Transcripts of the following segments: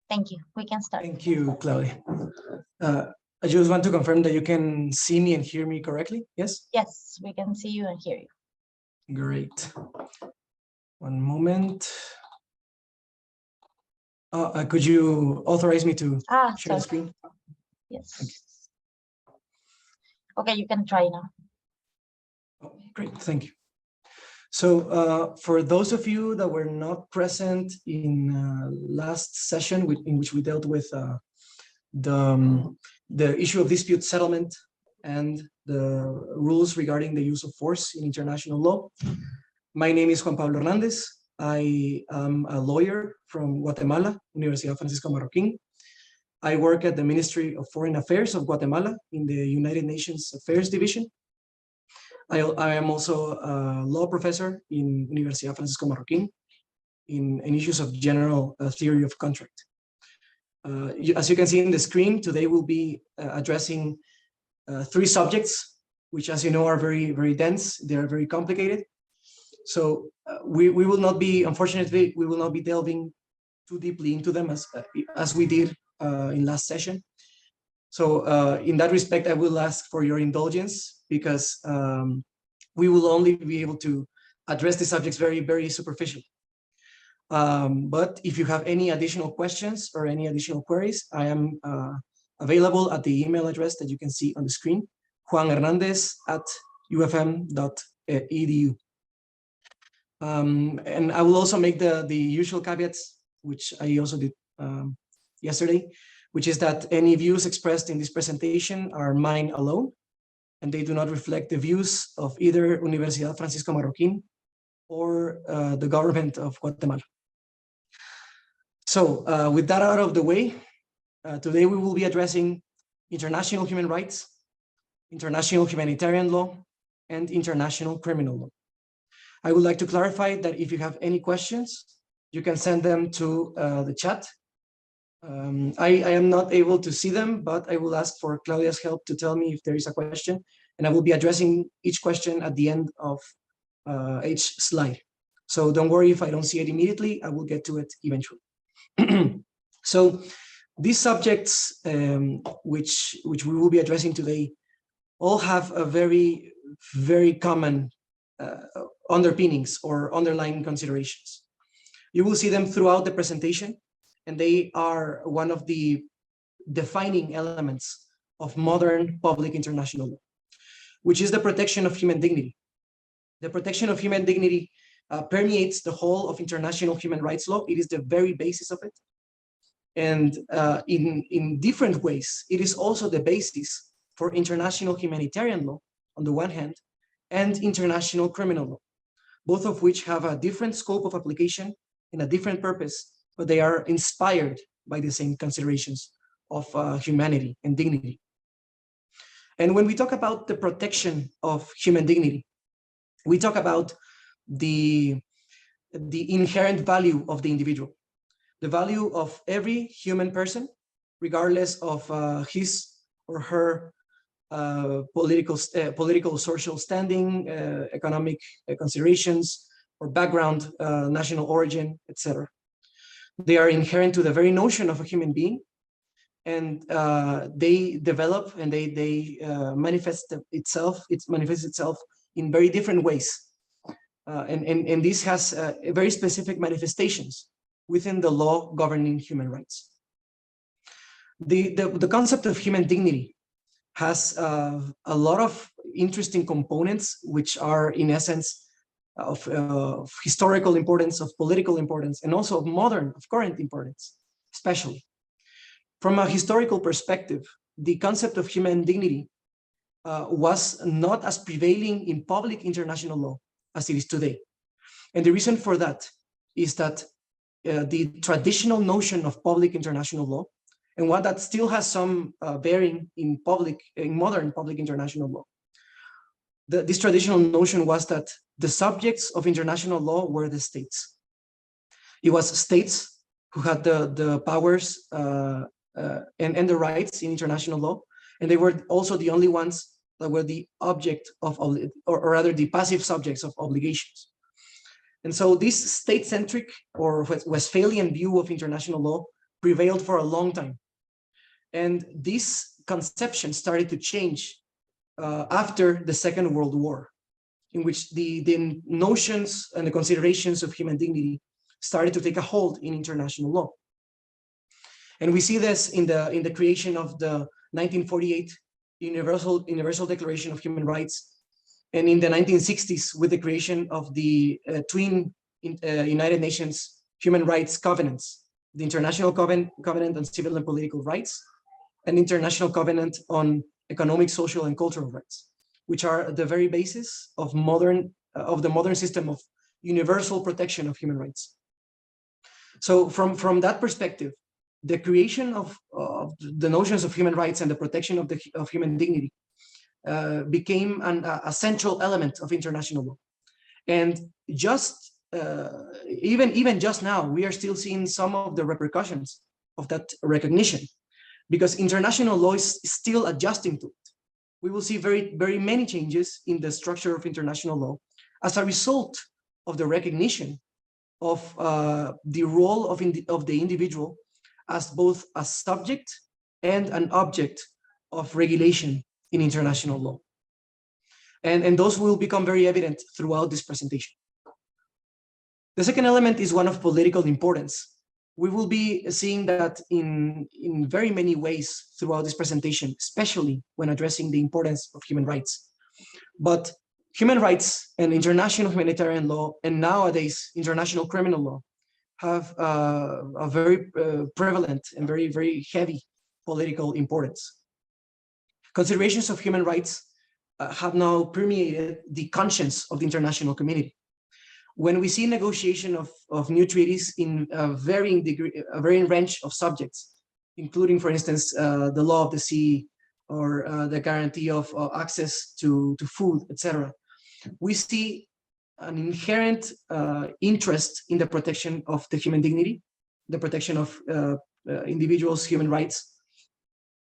Thank you. We can start. Thank you, Claudia. I just want to confirm that you can see me and hear me correctly. Yes? Yes, we can see you and hear you. Great. One moment. Could you authorize me to share the screen? Yes. Okay, you can try now. Oh, great, thank you. So for those of you that were not present in last session in which we dealt with the issue of dispute settlement and the rules regarding the use of force in international law, my name is Juan Pablo Hernandez. I am a lawyer from Guatemala, Universidad Francisco Marroquín. I work at the Ministry of Foreign Affairs of Guatemala in the United Nations Affairs Division. I am also a law professor in Universidad Francisco Marroquín in issues of general theory of contract. As you can see in the screen, today we'll be addressing three subjects, which, as you know, are very, very dense. They are very complicated. So we will not be, unfortunately, we will not be delving too deeply into them as we did in last session. So in that respect, I will ask for your indulgence because we will only be able to address the subjects very, very superficially. But if you have any additional questions or any additional queries, I am available at the email address that you can see on the screen, juanhernandez@ufm.edu. And I will also make the usual caveats, which I also did yesterday, which is that any views expressed in this presentation are mine alone, and they do not reflect the views of either Universidad Francisco Marroquín or the government of Guatemala. So with that out of the way, today we will be addressing international human rights, international humanitarian law, and international criminal law. I would like to clarify that if you have any questions, you can send them to the chat. I am not able to see them, but I will ask for Claudia's help to tell me if there is a question, and I will be addressing each question at the end of each slide. So don't worry if I don't see it immediately, I will get to it eventually. So these subjects, which we will be addressing today, all have a very, very common underpinnings or underlying considerations. You will see them throughout the presentation, and they are one of the defining elements of modern public international law, which is the protection of human dignity. The protection of human dignity permeates the whole of international human rights law. It is the very basis of it. And in different ways, it is also the basis for international humanitarian law on the one hand, and international criminal law, both of which have a different scope of application and a different purpose, but they are inspired by the same considerations of humanity and dignity. And when we talk about the protection of human dignity, we talk about the inherent value of the individual, the value of every human person, regardless of his or her political, social standing, economic considerations, or background, national origin, etc. They are inherent to the very notion of a human being, and they develop and they manifest itself. It manifests itself in very different ways, and this has very specific manifestations within the law governing human rights. The concept of human dignity has a lot of interesting components, which are in essence of historical importance, of political importance, and also of current importance, especially. From a historical perspective, the concept of human dignity was not as prevailing in public international law as it is today. And the reason for that is that the traditional notion of public international law, and one that still has some bearing in modern public international law, this traditional notion was that the subjects of international law were the states. It was states who had the powers and the rights in international law, and they were also the only ones that were the object of, or rather the passive subjects of obligations. And so this state-centric or Westphalian view of international law prevailed for a long time. And this conception started to change after the Second World War, in which the notions and the considerations of human dignity started to take a hold in international law. And we see this in the creation of the 1948 Universal Declaration of Human Rights, and in the 1960s with the creation of the twin United Nations Human Rights Covenants, the International Covenant on Civil and Political Rights, and International Covenant on Economic, Social, and Cultural Rights, which are the very basis of the modern system of universal protection of human rights. So from that perspective, the creation of the notions of human rights and the protection of human dignity became a central element of international law. And even just now, we are still seeing some of the repercussions of that recognition, because international law is still adjusting to it. We will see very many changes in the structure of international law as a result of the recognition of the role of the individual as both a subject and an object of regulation in international law. And those will become very evident throughout this presentation. The second element is one of political importance. We will be seeing that in very many ways throughout this presentation, especially when addressing the importance of human rights. But human rights and international humanitarian law, and nowadays international criminal law, have a very prevalent and very heavy political importance. Considerations of human rights have now permeated the conscience of the international community. When we see negotiation of new treaties in a varying range of subjects, including, for instance, the law of the sea, or the guarantee of access to food, etc., we see an inherent interest in the protection of the human dignity, the protection of individuals' human rights.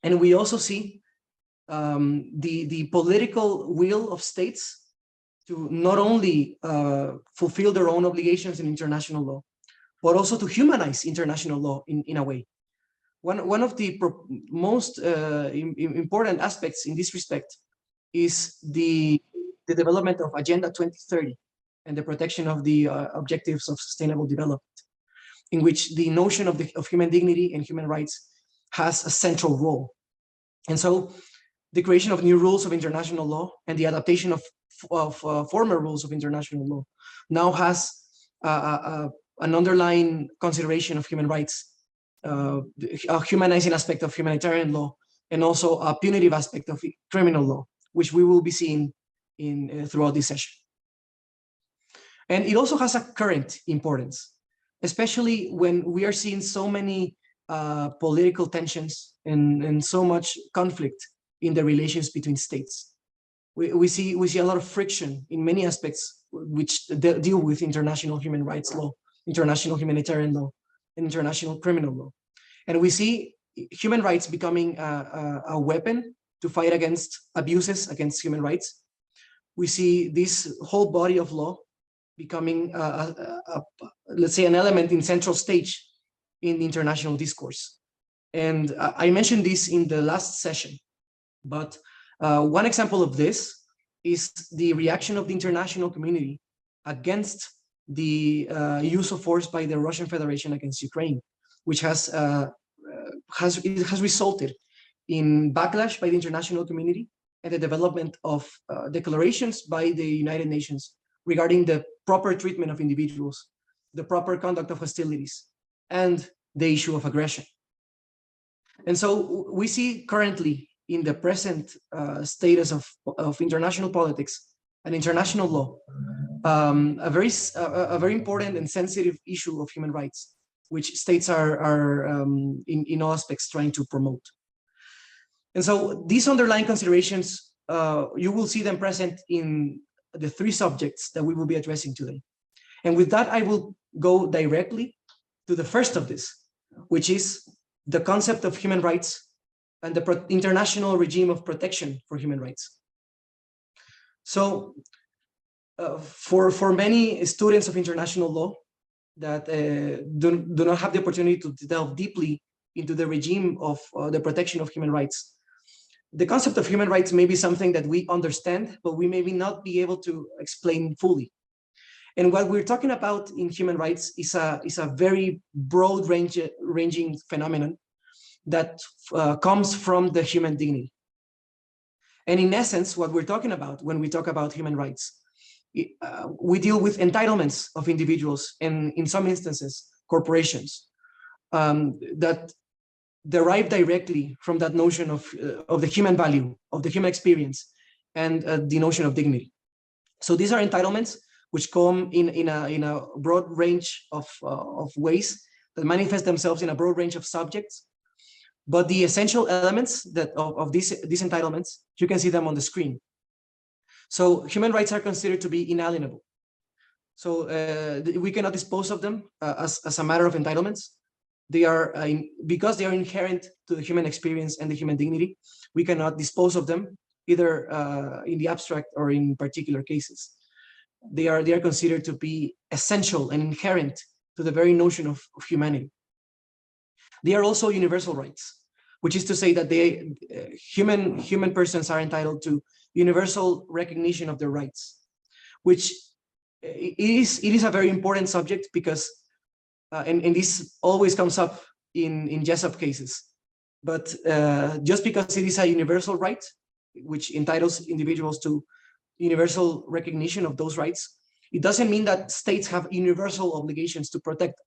And we also see the political will of states to not only fulfill their own obligations in international law, but also to humanize international law in a way. One of the most important aspects in this respect is the development of Agenda 2030 and the protection of the objectives of sustainable development, in which the notion of human dignity and human rights has a central role. And so the creation of new rules of international law and the adaptation of former rules of international law now has an underlying consideration of human rights, a humanizing aspect of humanitarian law, and also a punitive aspect of criminal law, which we will be seeing throughout this session. And it also has a current importance, especially when we are seeing so many political tensions and so much conflict in the relations between states. We see a lot of friction in many aspects which deal with international human rights law, international humanitarian law, and international criminal law. And we see human rights becoming a weapon to fight against abuses against human rights. We see this whole body of law becoming, let's say, an element in central stage in the international discourse. And I mentioned this in the last session, but one example of this is the reaction of the international community against the use of force by the Russian Federation against Ukraine, which has resulted in backlash by the international community and the development of declarations by the United Nations regarding the proper treatment of individuals, the proper conduct of hostilities, and the issue of aggression. And so we see currently in the present status of international politics and international law, a very important and sensitive issue of human rights, which states are in all aspects trying to promote. And so these underlying considerations, you will see them present in the three subjects that we will be addressing today. And with that, I will go directly to the first of this, which is the concept of human rights and the international regime of protection for human rights. So for many students of international law, that do not have the opportunity to delve deeply into the regime of the protection of human rights. The concept of human rights may be something that we understand, but we maybe not be able to explain fully. And what we're talking about in human rights is a very broad ranging phenomenon that comes from the human dignity. And in essence, what we're talking about when we talk about human rights, we deal with entitlements of individuals and, in some instances, corporations that derive directly from that notion of the human value, of the human experience, and the notion of dignity. So these are entitlements which come in a broad range of ways that manifest themselves in a broad range of subjects. But the essential elements of these entitlements, you can see them on the screen. So human rights are considered to be inalienable. So we cannot dispose of them as a matter of entitlements. They are, because they are inherent to the human experience and the human dignity, we cannot dispose of them either in the abstract or in particular cases. They are considered to be essential and inherent to the very notion of humanity. They are also universal rights, which is to say that human persons are entitled to universal recognition of their rights, which it is a very important subject because, and this always comes up in Jessup cases, but just because it is a universal right, which entitles individuals to universal recognition of those rights, it doesn't mean that states have universal obligations to protect them.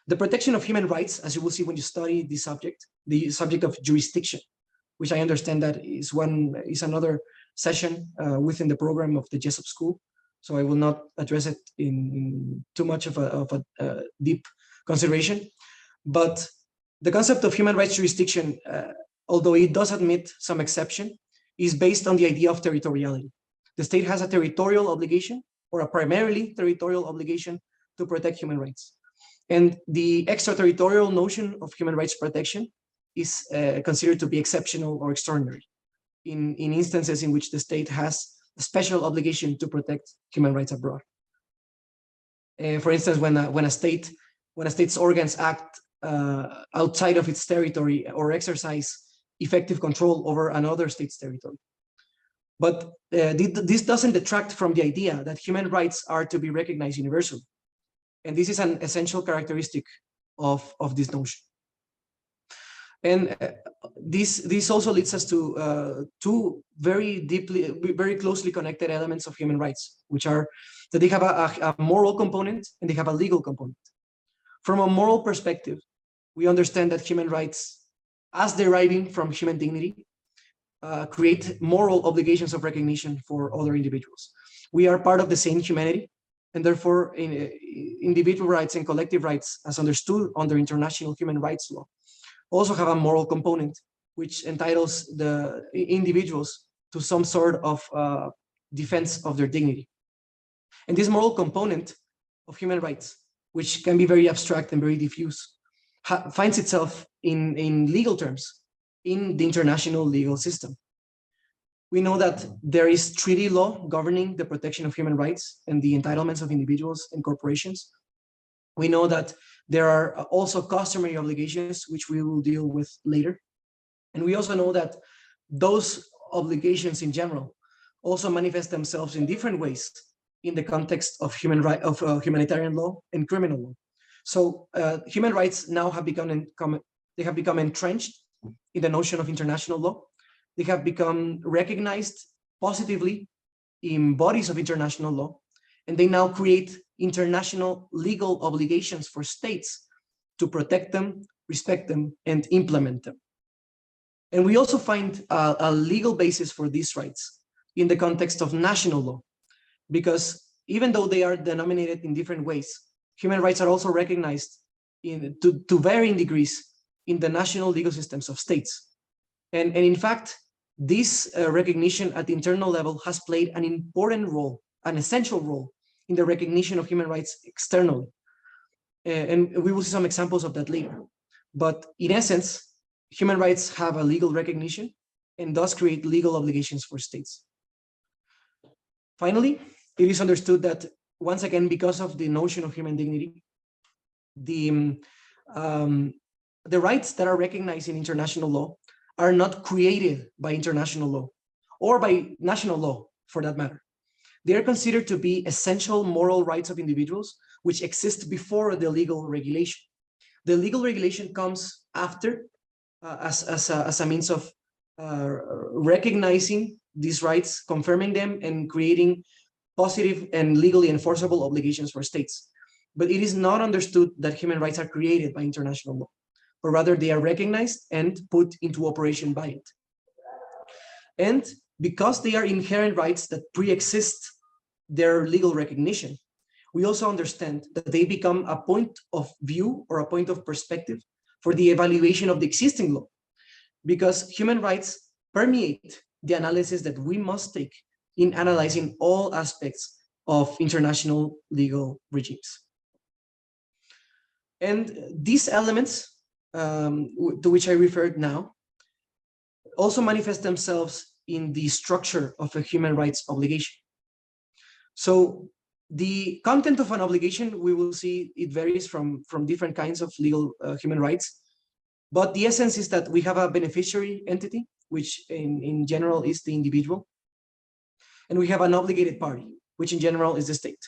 The protection of human rights, as you will see when you study the subject of jurisdiction, which I understand that is another session within the program of the Jessup School. So I will not address it in too much of a deep consideration. But the concept of human rights jurisdiction, although it does admit some exception, is based on the idea of territoriality. The state has a territorial obligation, or a primarily territorial obligation, to protect human rights. And the extraterritorial notion of human rights protection is considered to be exceptional or extraordinary in instances in which the state has a special obligation to protect human rights abroad. For instance, when a state's organs act outside of its territory or exercise effective control over another state's territory. But this doesn't detract from the idea that human rights are to be recognized universally. And this is an essential characteristic of this notion. And this also leads us to two very closely connected elements of human rights, which are that they have a moral component and they have a legal component. From a moral perspective, we understand that human rights, as deriving from human dignity, create moral obligations of recognition for other individuals. We are part of the same humanity, and therefore individual rights and collective rights, as understood under international human rights law, also have a moral component which entitles the individuals to some sort of defense of their dignity. And this moral component of human rights, which can be very abstract and very diffuse, finds itself in legal terms in the international legal system. We know that there is treaty law governing the protection of human rights and the entitlements of individuals and corporations. We know that there are also customary obligations, which we will deal with later. And we also know that those obligations in general also manifest themselves in different ways in the context of humanitarian law and criminal law. So human rights now have become entrenched in the notion of international law. They have become recognized positively in bodies of international law, and they now create international legal obligations for states to protect them, respect them, and implement them. And we also find a legal basis for these rights in the context of national law, because even though they are denominated in different ways, human rights are also recognized to varying degrees in the national legal systems of states. And in fact, this recognition at the internal level has played an important role, an essential role in the recognition of human rights externally. And we will see some examples of that later. But in essence, human rights have a legal recognition and thus create legal obligations for states. Finally, it is understood that once again, because of the notion of human dignity, the rights that are recognized in international law are not created by international law or by national law, for that matter. They are considered to be essential moral rights of individuals which exist before the legal regulation. The legal regulation comes after as a means of recognizing these rights, confirming them, and creating positive and legally enforceable obligations for states. But it is not understood that human rights are created by international law, but rather they are recognized and put into operation by it. And because they are inherent rights that pre-exist their legal recognition, we also understand that they become a point of view or a point of perspective for the evaluation of the existing law, because human rights permeate the analysis that we must take in analyzing all aspects of international legal regimes. And these elements to which I referred now also manifest themselves in the structure of a human rights obligation. So the content of an obligation, we will see it varies from different kinds of legal human rights, but the essence is that we have a beneficiary entity, which in general is the individual, and we have an obligated party, which in general is the state.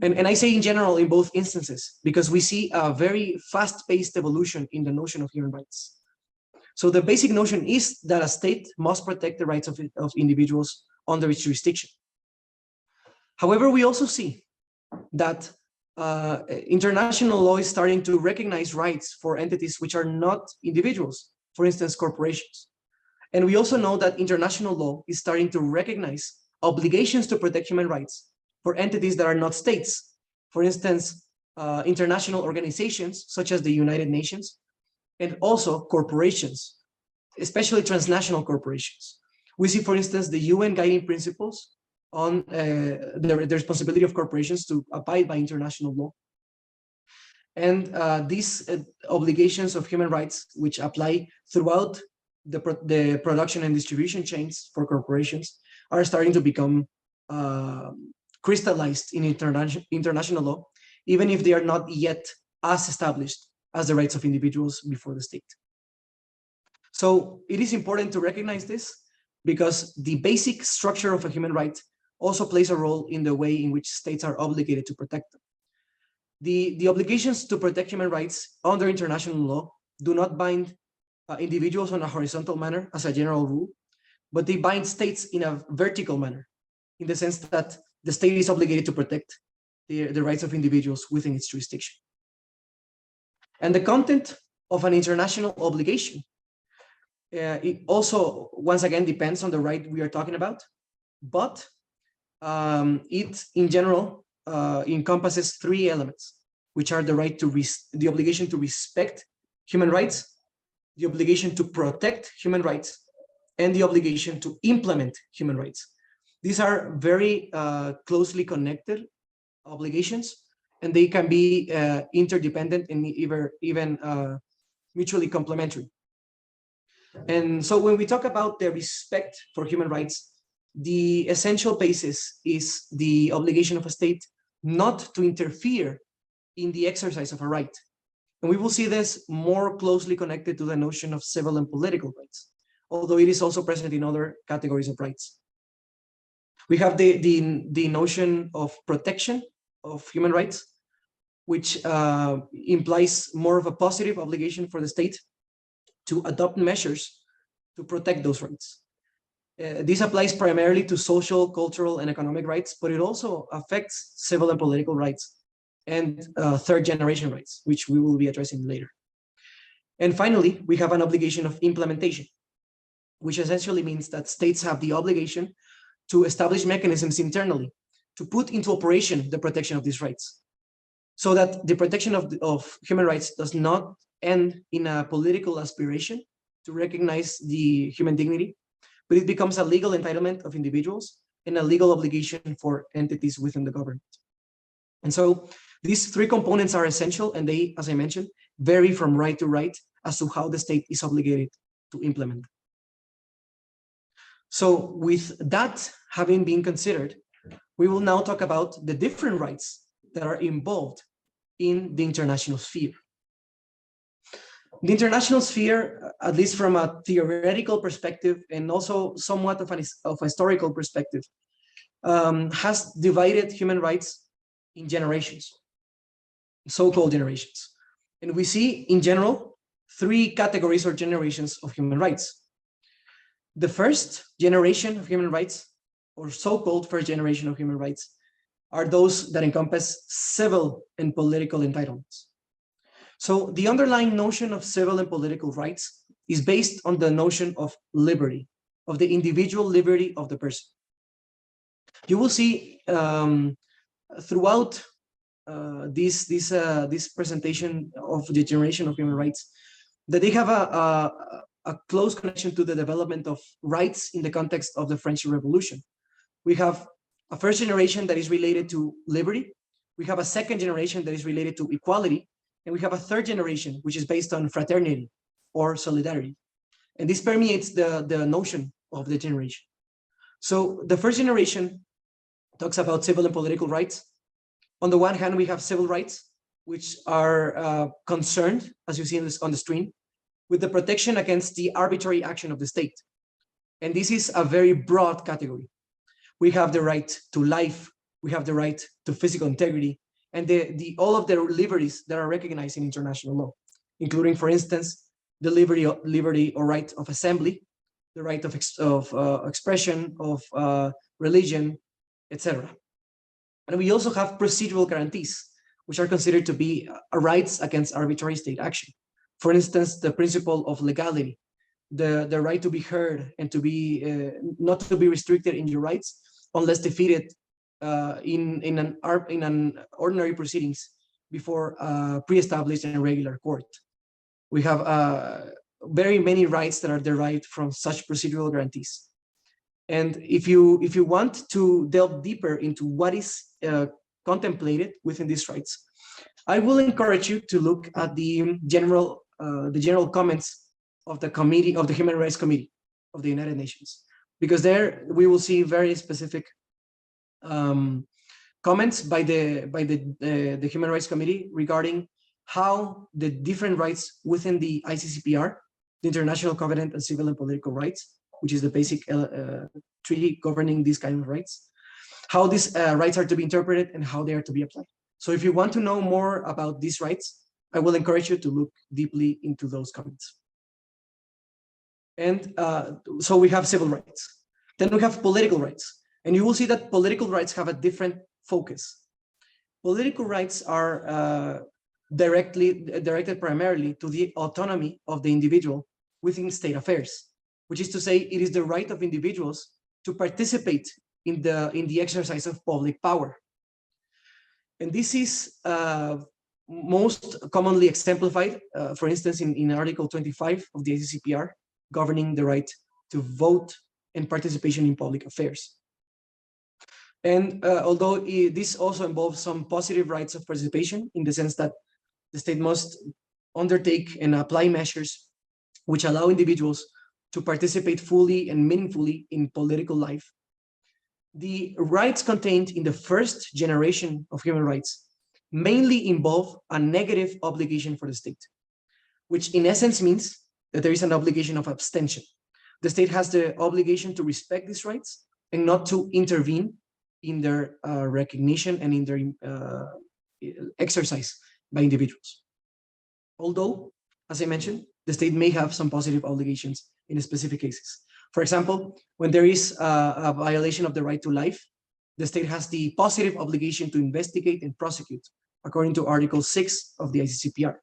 And I say in general in both instances, because we see a very fast-paced evolution in the notion of human rights. So the basic notion is that a state must protect the rights of individuals under its jurisdiction. However, we also see that international law is starting to recognize rights for entities which are not individuals, for instance, corporations. And we also know that international law is starting to recognize obligations to protect human rights for entities that are not states. For instance, international organizations such as the United Nations, and also corporations, especially transnational corporations. We see, for instance, the UN guiding principles on the responsibility of corporations to abide by international law. And these obligations of human rights, which apply throughout the production and distribution chains for corporations, are starting to become crystallized in international law, even if they are not yet as established as the rights of individuals before the state. So it is important to recognize this, because the basic structure of a human right also plays a role in the way in which states are obligated to protect them. The obligations to protect human rights under international law do not bind individuals on a horizontal manner as a general rule, but they bind states in a vertical manner, in the sense that the state is obligated to protect the rights of individuals within its jurisdiction. And the content of an international obligation, it also, once again, depends on the right we are talking about, but it, in general, encompasses three elements, which are the right to the obligation to respect human rights, the obligation to protect human rights, and the obligation to implement human rights. These are very closely connected obligations, and they can be interdependent and even mutually complementary. And so when we talk about the respect for human rights, the essential basis is the obligation of a state not to interfere in the exercise of a right. And we will see this more closely connected to the notion of civil and political rights, although it is also present in other categories of rights. We have the notion of protection of human rights, which implies more of a positive obligation for the state to adopt measures to protect those rights. This applies primarily to social, cultural, and economic rights, but it also affects civil and political rights and third-generation rights, which we will be addressing later. And finally, we have an obligation of implementation, which essentially means that states have the obligation to establish mechanisms internally to put into operation the protection of these rights, so that the protection of human rights does not end in a political aspiration to recognize the human dignity, but it becomes a legal entitlement of individuals and a legal obligation for entities within the government. And so these three components are essential, and they, as I mentioned, vary from right to right as to how the state is obligated to implement them. So with that having been considered, we will now talk about the different rights that are involved in the international sphere. The international sphere, at least from a theoretical perspective and also somewhat of a historical perspective, has divided human rights in generations, so-called generations. And we see, in general, three categories or generations of human rights. The first generation of human rights, or so-called first generation of human rights, are those that encompass civil and political entitlements. So the underlying notion of civil and political rights is based on the notion of liberty, of the individual liberty of the person. You will see throughout this presentation of the generation of human rights that they have a close connection to the development of rights in the context of the French Revolution. We have a first generation that is related to liberty. We have a second generation that is related to equality. And we have a third generation, which is based on fraternity or solidarity. And this permeates the notion of the generation. So the first generation talks about civil and political rights. On the one hand, we have civil rights, which are concerned, as you see on the screen, with the protection against the arbitrary action of the state. And this is a very broad category. We have the right to life, we have the right to physical integrity, and all of the liberties that are recognized in international law, including, for instance, the liberty or right of assembly, the right of expression, of religion, etc. And we also have procedural guarantees, which are considered to be rights against arbitrary state action. For instance, the principle of legality, the right to be heard and to be not to be restricted in your rights unless defeated in an ordinary proceedings before pre-established and regular court. We have very many rights that are derived from such procedural guarantees. And if you want to delve deeper into what is contemplated within these rights, I will encourage you to look at the general comments of the committee, of the Human Rights Committee of the United Nations, because there we will see very specific comments by the Human Rights Committee regarding how the different rights within the ICCPR, the International Covenant on Civil and Political Rights, which is the basic treaty governing these kind of rights, how these rights are to be interpreted and how they are to be applied. So if you want to know more about these rights, I will encourage you to look deeply into those comments. And so we have civil rights. Then we have political rights. And you will see that political rights have a different focus. Political rights are directed primarily to the autonomy of the individual within state affairs, which is to say, it is the right of individuals to participate in the exercise of public power. And this is most commonly exemplified, for instance, in Article 25 of the ICCPR, governing the right to vote and participation in public affairs. And although this also involves some positive rights of participation, in the sense that the state must undertake and apply measures which allow individuals to participate fully and meaningfully in political life, the rights contained in the first generation of human rights mainly involve a negative obligation for the state, which in essence means that there is an obligation of abstention. The state has the obligation to respect these rights and not to intervene in their recognition and in their exercise by individuals. Although, as I mentioned, the state may have some positive obligations in specific cases. For example, when there is a violation of the right to life, the state has the positive obligation to investigate and prosecute, according to Article 6 of the ICCPR.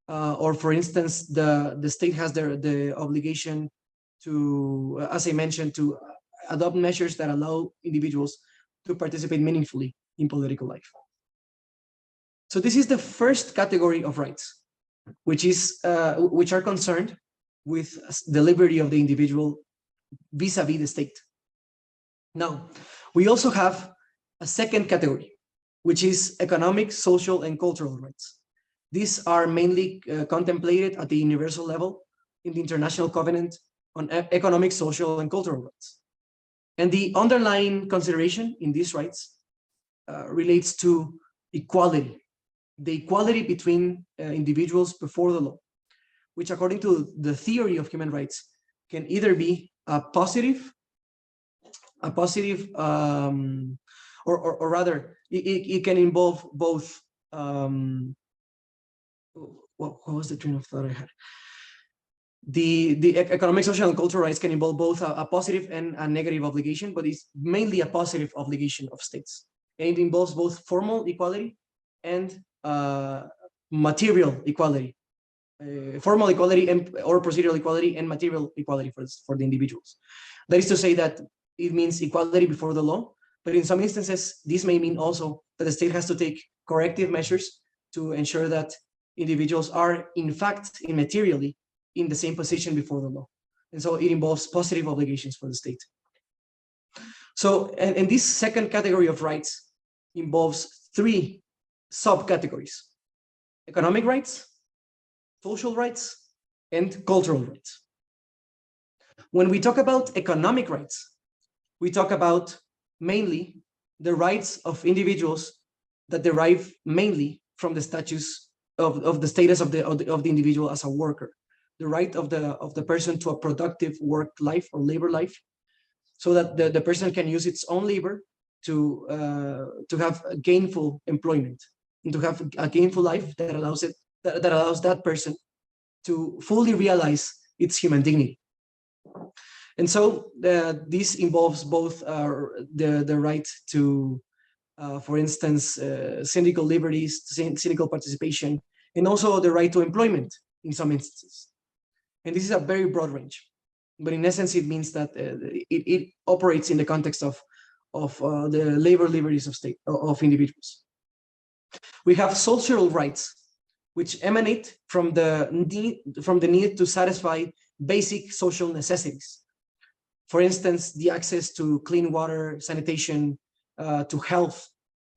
Or for instance, the state has the obligation to, as I mentioned, to adopt measures that allow individuals to participate meaningfully in political life. So this is the first category of rights, which are concerned with the liberty of the individual vis-a-vis the state. Now, we also have a second category, which is economic, social, and cultural rights. These are mainly contemplated at the universal level in the International Covenant on Economic, Social, and Cultural Rights. And the underlying consideration in these rights relates to equality, the equality between individuals before the law, which according to the theory of human rights can either be a positive, or rather, it can involve both. What was the train of thought I had? The economic, social, and cultural rights can involve both a positive and a negative obligation, but it's mainly a positive obligation of states. And it involves both formal equality and material equality, formal equality or procedural equality and material equality for the individuals. That is to say that it means equality before the law, but in some instances, this may mean also that the state has to take corrective measures to ensure that individuals are, in fact, immaterially in the same position before the law. And so it involves positive obligations for the state. So, and this second category of rights involves three subcategories: economic rights, social rights, and cultural rights. When we talk about economic rights, we talk about mainly the rights of individuals that derive mainly from the status of the status of the individual as a worker, the right of the person to a productive work life or labor life, so that the person can use its own labor to have a gainful employment and to have a gainful life that allows that person to fully realize its human dignity. And so this involves both the right to, for instance, syndical liberties, syndical participation, and also the right to employment in some instances. And this is a very broad range, but in essence, it means that it operates in the context of the labor liberties of individuals. We have social rights, which emanate from the need to satisfy basic social necessities. For instance, the access to clean water, sanitation, to health,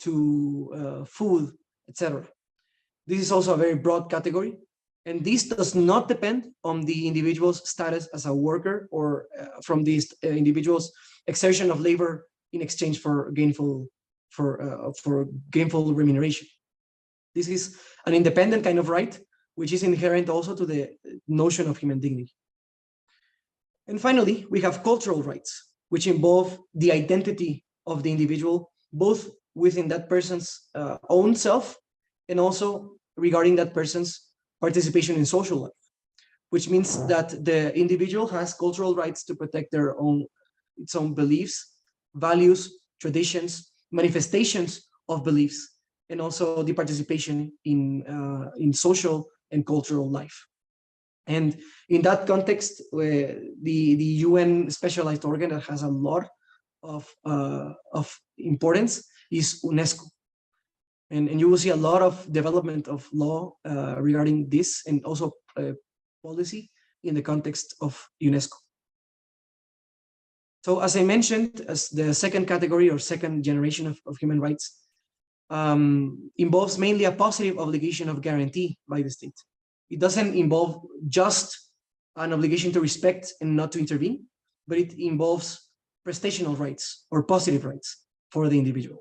to food, etc. This is also a very broad category, and this does not depend on the individual's status as a worker or from this individual's exertion of labor in exchange for gainful remuneration. This is an independent kind of right, which is inherent also to the notion of human dignity. And finally, we have cultural rights, which involve the identity of the individual, both within that person's own self and also regarding that person's participation in social life, which means that the individual has cultural rights to protect its own beliefs, values, traditions, manifestations of beliefs, and also the participation in social and cultural life. And in that context, the UN specialized organ that has a lot of importance is UNESCO. And you will see a lot of development of law regarding this, and also policy in the context of UNESCO. So as I mentioned, as the second category or second generation of human rights involves mainly a positive obligation of guarantee by the state. It doesn't involve just an obligation to respect and not to intervene, but it involves prestational rights or positive rights for the individual.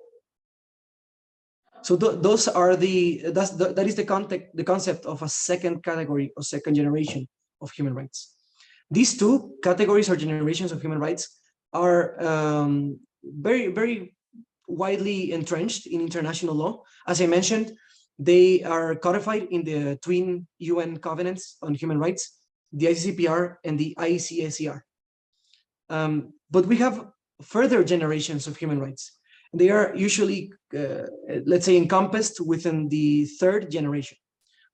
So that is the concept of a second category or second generation of human rights. These two categories or generations of human rights are very, very widely entrenched in international law. As I mentioned, they are codified in the twin UN covenants on human rights, the ICCPR and the ICSER. But we have further generations of human rights. They are usually, let's say, encompassed within the third generation,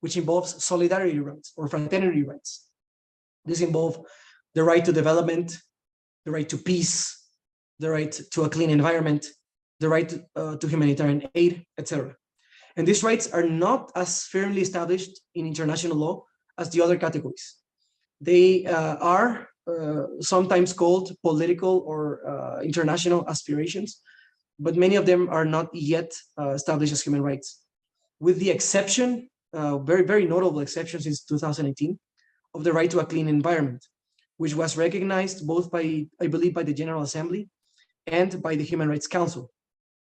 which involves solidarity rights or fraternity rights. This involves the right to development, the right to peace, the right to a clean environment, the right to humanitarian aid, etc. And these rights are not as firmly established in international law as the other categories. They are sometimes called political or international aspirations, but many of them are not yet established as human rights, with the exception, very, very notable exception since 2018, of the right to a clean environment, which was recognized both by, I believe, by the General Assembly and by the Human Rights Council.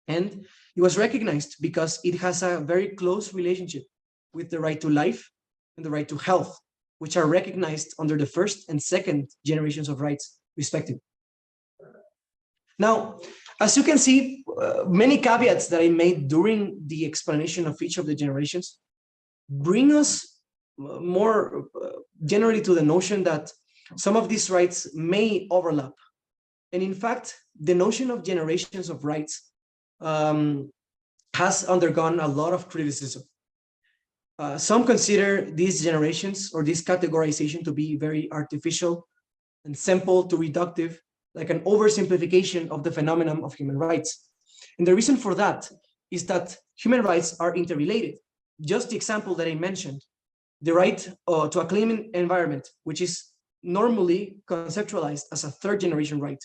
And it was recognized because it has a very close relationship with the right to life and the right to health, which are recognized under the first and second generations of rights, respectively. Now, as you can see, many caveats that I made during the explanation of each of the generations bring us more generally to the notion that some of these rights may overlap. And in fact, the notion of generations of rights has undergone a lot of criticism. Some consider these generations or this categorization to be very artificial and simple to reductive, like an oversimplification of the phenomenon of human rights. And the reason for that is that human rights are interrelated. Just the example that I mentioned, the right to a clean environment, which is normally conceptualized as a third generation right,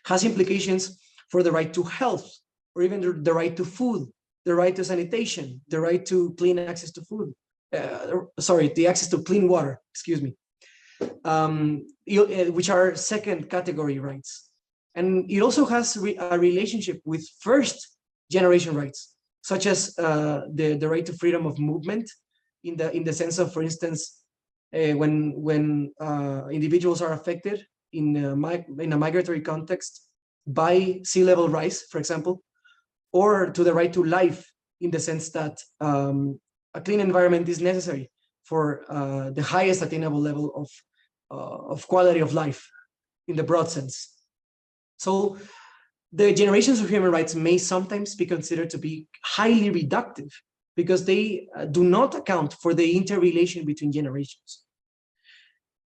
has implications for the right to health, or even the right to food, the right to sanitation, the right to clean access to food, the access to clean water, excuse me, which are second category rights. And it also has a relationship with first generation rights, such as the right to freedom of movement, in the sense of, for instance, when individuals are affected in a migratory context by sea level rise, for example, or to the right to life, in the sense that a clean environment is necessary for the highest attainable level of quality of life in the broad sense. So the generations of human rights may sometimes be considered to be highly reductive because they do not account for the interrelation between generations.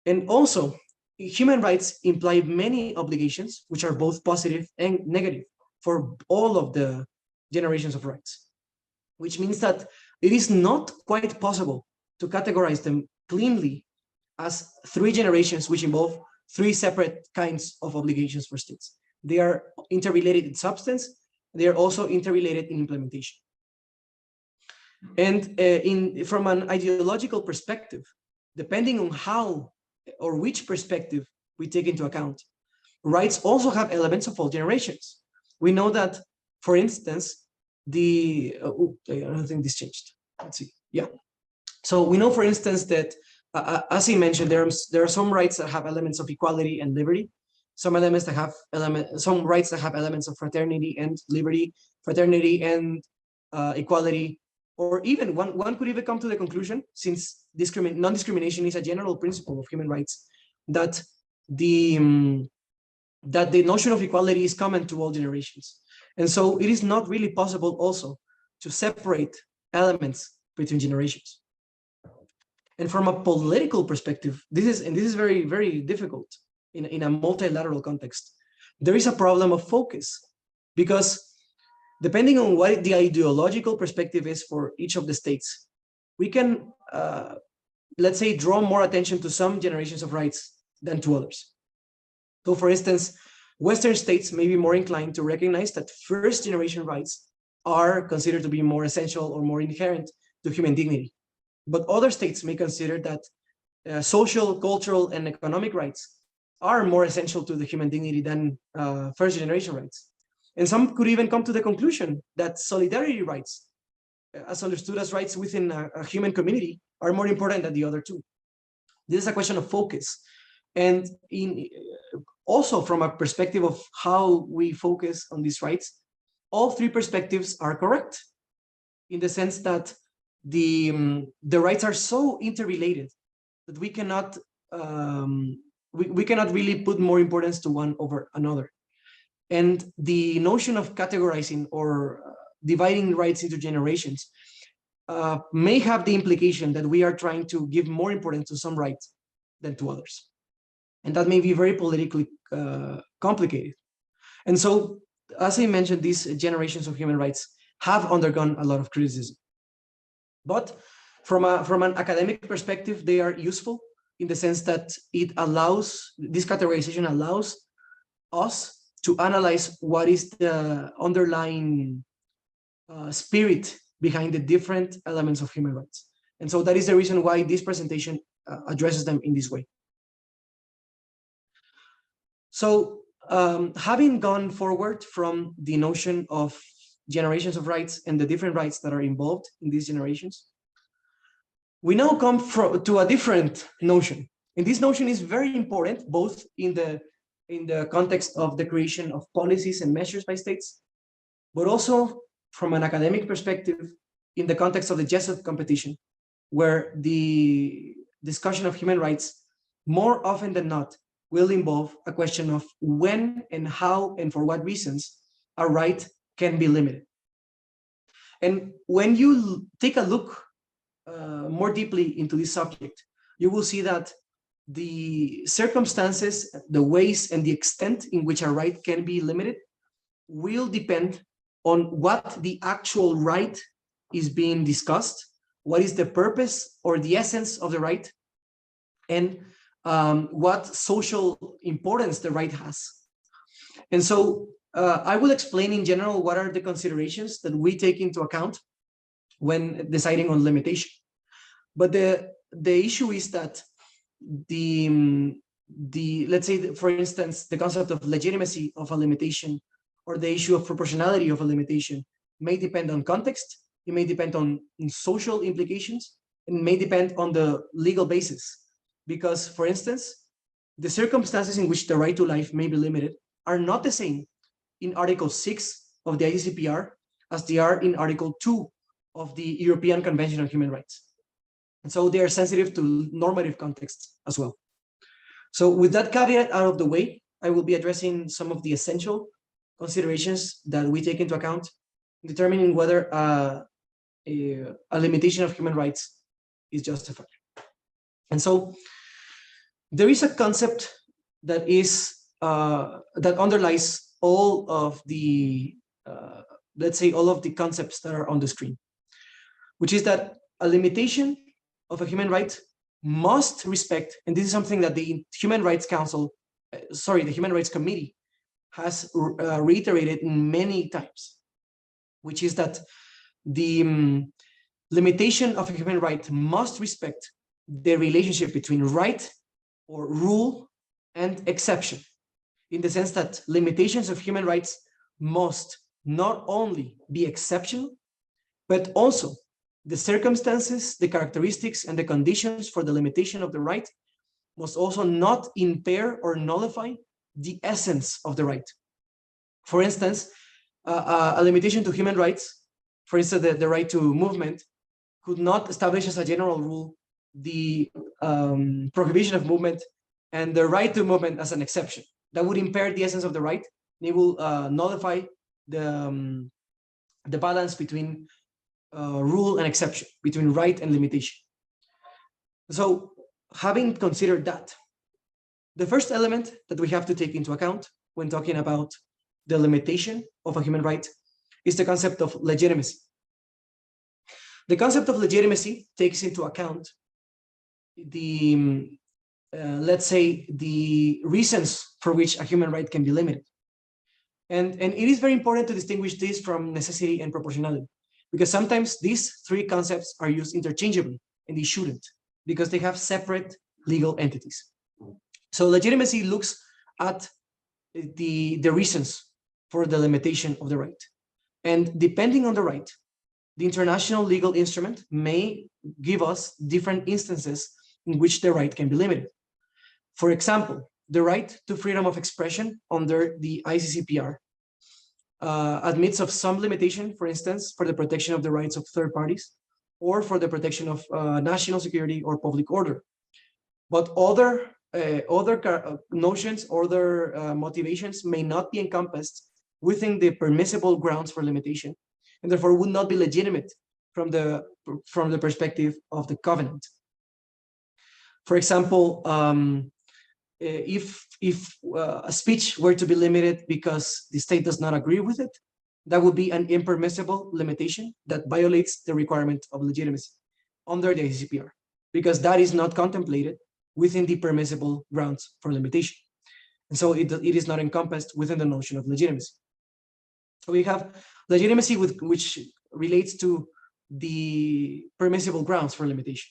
And also, human rights imply many obligations, which are both positive and negative for all of the generations of rights, which means that it is not quite possible to categorize them cleanly as three generations which involve three separate kinds of obligations for states. They are interrelated in substance. They are also interrelated in implementation. And from an ideological perspective, depending on how or which perspective we take into account, rights also have elements of all generations. We know that, for instance, I don't think this changed. Let's see. Yeah. So we know, for instance, that as he mentioned, there are some rights that have elements of equality and liberty, some rights that have elements of fraternity and liberty, fraternity and equality, or even one could even come to the conclusion, since non-discrimination is a general principle of human rights, that the notion of equality is common to all generations. And so it is not really possible also to separate elements between generations. And from a political perspective, this is very, very difficult in a multilateral context. There is a problem of focus, because depending on what the ideological perspective is for each of the states, we can, let's say, draw more attention to some generations of rights than to others. So, for instance, Western states may be more inclined to recognize that first generation rights are considered to be more essential or more inherent to human dignity. But other states may consider that social, cultural, and economic rights are more essential to the human dignity than first generation rights. And some could even come to the conclusion that solidarity rights, as understood as rights within a human community, are more important than the other two. This is a question of focus. And also from a perspective of how we focus on these rights, all three perspectives are correct, in the sense that the rights are so interrelated that we cannot really put more importance to one over another. And the notion of categorizing or dividing rights into generations may have the implication that we are trying to give more importance to some rights than to others. And that may be very politically complicated. And so, as I mentioned, these generations of human rights have undergone a lot of criticism. But from an academic perspective, they are useful in the sense that this categorization allows us to analyze what is the underlying spirit behind the different elements of human rights. And so that is the reason why this presentation addresses them in this way. So Having gone forward from the notion of generations of rights and the different rights that are involved in these generations, we now come to a different notion. And this notion is very important, both in the context of the creation of policies and measures by states, but also from an academic perspective in the context of the Jessup competition, where the discussion of human rights more often than not will involve a question of when and how and for what reasons a right can be limited. And when you take a look more deeply into this subject, you will see that the circumstances, the ways, and the extent in which a right can be limited will depend on what the actual right is being discussed, what is the purpose or the essence of the right, and what social importance the right has. And so I will explain in general what are the considerations that we take into account when deciding on limitation. But the issue is that let's say, for instance, the concept of legitimacy of a limitation or the issue of proportionality of a limitation may depend on context, it may depend on social implications, and may depend on the legal basis. Because, for instance, the circumstances in which the right to life may be limited are not the same in Article 6 of the ICCPR as they are in Article 2 of the European Convention on Human Rights. And so they are sensitive to normative contexts as well. So with that caveat out of the way, I will be addressing some of the essential considerations that we take into account, determining whether a limitation of human rights is justified. And so there is a concept that is that underlies all of the let's say all of the concepts that are on the screen, which is that a limitation of a human right must respect, and this is something that the Human Rights Council, the Human Rights Committee has reiterated many times, which is that the limitation of a human right must respect the relationship between right or rule and exception, in the sense that limitations of human rights must not only be exceptional, but also the circumstances, the characteristics, and the conditions for the limitation of the right must also not impair or nullify the essence of the right. For instance, a limitation to human rights, for instance, the right to movement, could not establish as a general rule the prohibition of movement and the right to movement as an exception. That would impair the essence of the right. It will nullify the balance between rule and exception, between right and limitation. So, having considered that, the first element that we have to take into account when talking about the limitation of a human right is the concept of legitimacy. The concept of legitimacy takes into account the, let's say, the reasons for which a human right can be limited. And it is very important to distinguish this from necessity and proportionality, because sometimes these three concepts are used interchangeably, and they shouldn't, because they have separate legal entities. So legitimacy looks at the reasons for the limitation of the right. And depending on the right, the international legal instrument may give us different instances in which the right can be limited. For example, the right to freedom of expression under the ICCPR admits of some limitation, for instance, for the protection of the rights of third parties, or for the protection of national security or public order. But other notions, other motivations may not be encompassed within the permissible grounds for limitation, and therefore would not be legitimate from the perspective of the covenant. For example, if a speech were to be limited because the state does not agree with it, that would be an impermissible limitation that violates the requirement of legitimacy under the ICCPR, because that is not contemplated within the permissible grounds for limitation. And so it is not encompassed within the notion of legitimacy. So we have legitimacy which relates to the permissible grounds for limitation.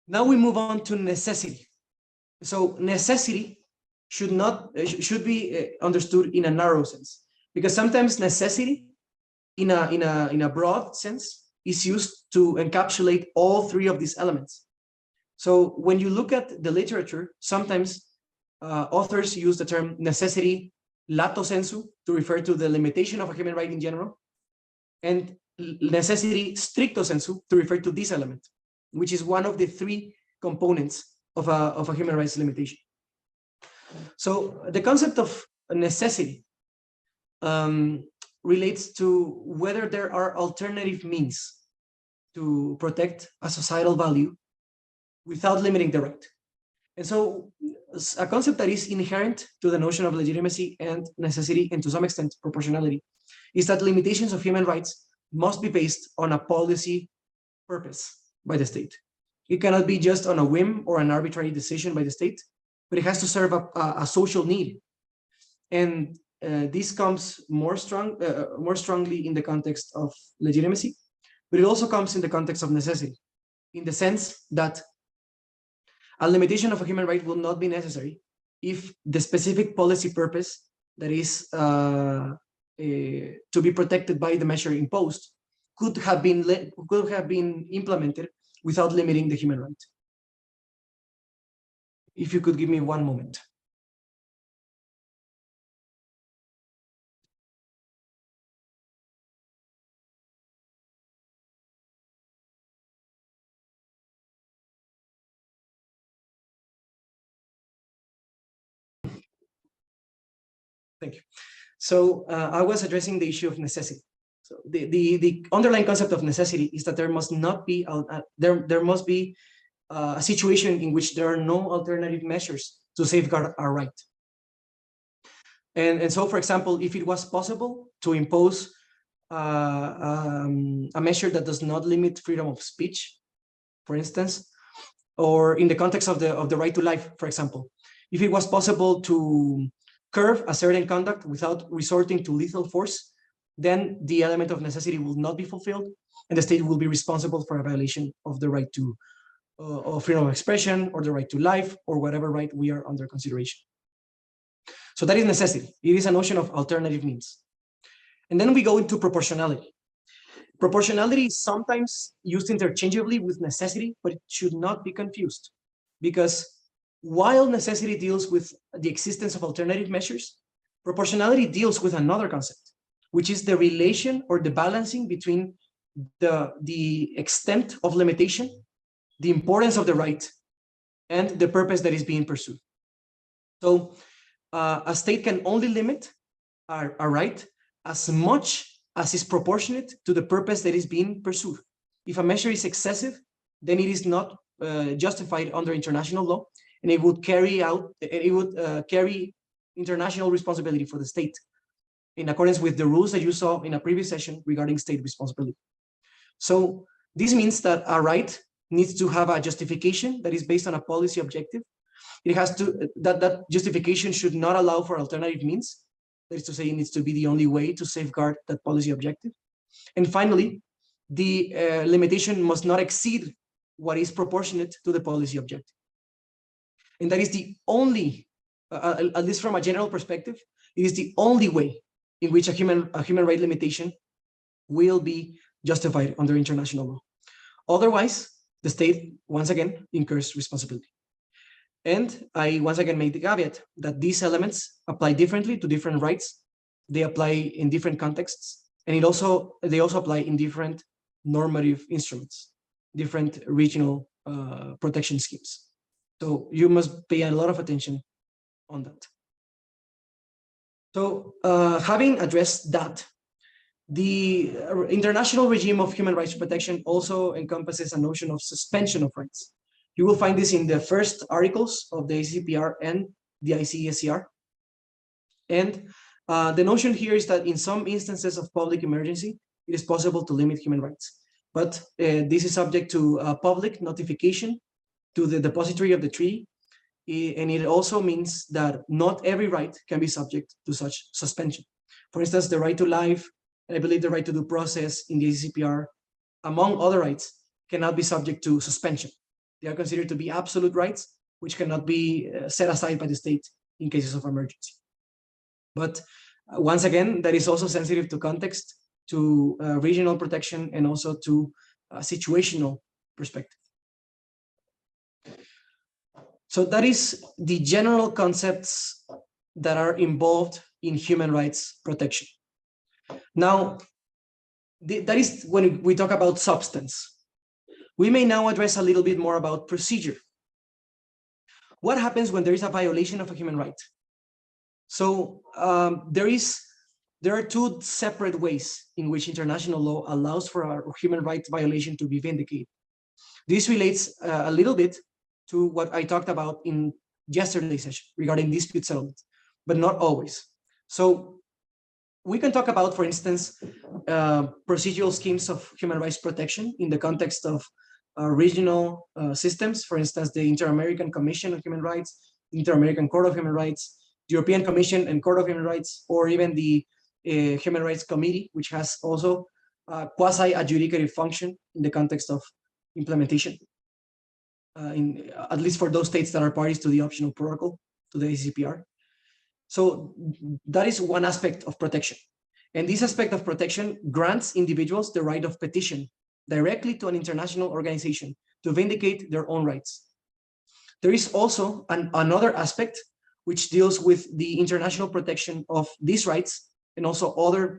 Now we move on to necessity. So necessity should be understood in a narrow sense, because sometimes necessity in a broad sense is used to encapsulate all three of these elements. So when you look at the literature, sometimes authors use the term necessity lato sensu to refer to the limitation of a human right in general, and necessity stricto sensu to refer to this element, which is one of the three components of a human rights limitation. So the concept of necessity relates to whether there are alternative means to protect a societal value without limiting the right. And so a concept that is inherent to the notion of legitimacy and necessity, and to some extent proportionality, is that limitations of human rights must be based on a policy purpose by the state. It cannot be just on a whim or an arbitrary decision by the state, but it has to serve a social need. And this comes more strongly in the context of legitimacy, but it also comes in the context of necessity, in the sense that a limitation of a human right will not be necessary if the specific policy purpose that is to be protected by the measure imposed could have been implemented without limiting the human right. If you could give me one moment. Thank you. So I was addressing the issue of necessity. So the underlying concept of necessity is that there must not be there must be a situation in which there are no alternative measures to safeguard our right. And so, for example, if it was possible to impose a measure that does not limit freedom of speech, for instance, or in the context of the right to life, for example, if it was possible to curb a certain conduct without resorting to lethal force, then the element of necessity will not be fulfilled, and the state will be responsible for a violation of the right to of freedom of expression, or the right to life, or whatever right we are under consideration. So that is necessity. It is a notion of alternative means. And then we go into proportionality. Proportionality is sometimes used interchangeably with necessity, but it should not be confused, because while necessity deals with the existence of alternative measures, proportionality deals with another concept, which is the relation or the balancing between the extent of limitation, the importance of the right, and the purpose that is being pursued. So a state can only limit a right as much as is proportionate to the purpose that is being pursued. If a measure is excessive, then it is not justified under international law, and it would carry international responsibility for the state, in accordance with the rules that you saw in a previous session regarding state responsibility. So this means that a right needs to have a justification that is based on a policy objective. It has to, that justification should not allow for alternative means. That is to say, it needs to be the only way to safeguard that policy objective. And finally, the limitation must not exceed what is proportionate to the policy objective. And that is the only, at least from a general perspective, it is the only way in which a human right limitation will be justified under international law. Otherwise, the state, once again, incurs responsibility. And I once again made the caveat that these elements apply differently to different rights. They apply in different contexts, and they also apply in different normative instruments, different regional protection schemes. So you must pay a lot of attention on that. So having addressed that, the international regime of human rights protection also encompasses a notion of suspension of rights. You will find this in the first articles of the ACCPR and the ICESCR. And the notion here is that in some instances of public emergency, it is possible to limit human rights. But this is subject to public notification to the depository of the treaty. And it also means that not every right can be subject to such suspension. For instance, the right to life, and I believe the right to due process in the ACCPR, among other rights, cannot be subject to suspension. They are considered to be absolute rights, which cannot be set aside by the state in cases of emergency. But once again, that is also sensitive to context, to regional protection, and also to situational perspective. So that is the general concepts that are involved in human rights protection. Now, that is when we talk about substance. We may now address a little bit more about procedure. What happens when there is a violation of a human right? So there are two separate ways in which international law allows for a human rights violation to be vindicated. This relates a little bit to what I talked about in yesterday's session regarding dispute settlement, but not always. So we can talk about, for instance, procedural schemes of human rights protection in the context of regional systems, for instance, the Inter-American Commission on Human Rights, Inter-American Court of Human Rights, the European Commission and Court of Human Rights, or even the Human Rights Committee, which has also a quasi-adjudicative function in the context of implementation, at least for those states that are parties to the optional protocol, to the ACCPR. So that is one aspect of protection. And this aspect of protection grants individuals the right of petition directly to an international organization to vindicate their own rights. There is also another aspect which deals with the international protection of these rights and also other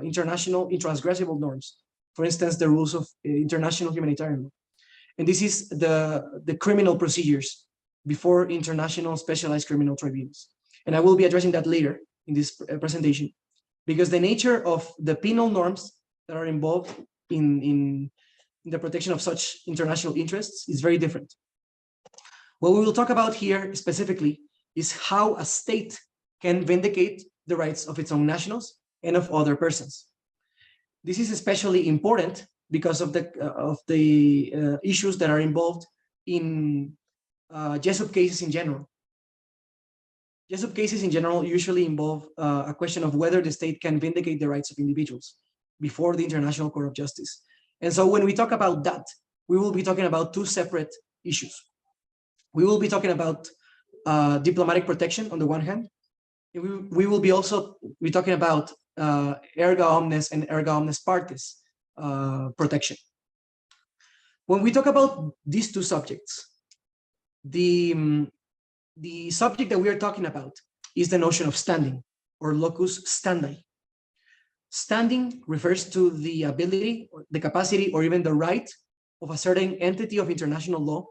international intransgressible norms. For instance, the rules of international humanitarian law. And this is the criminal procedures before international specialized criminal tribunals. And I will be addressing that later in this presentation, because the nature of the penal norms that are involved in the protection of such international interests is very different. What we will talk about here specifically is how a state can vindicate the rights of its own nationals and of other persons. This is especially important because of the issues that are involved in Jessup cases in general. Jessup cases in general usually involve a question of whether the state can vindicate the rights of individuals before the International Court of Justice. And so when we talk about that, we will be talking about two separate issues. We will be talking about diplomatic protection on the one hand, and we will be also be talking about erga omnes and erga omnes partes protection. When we talk about these two subjects, the subject that we are talking about is the notion of standing, or locus standi. Standing refers to the ability, the capacity, or even the right of a certain entity of international law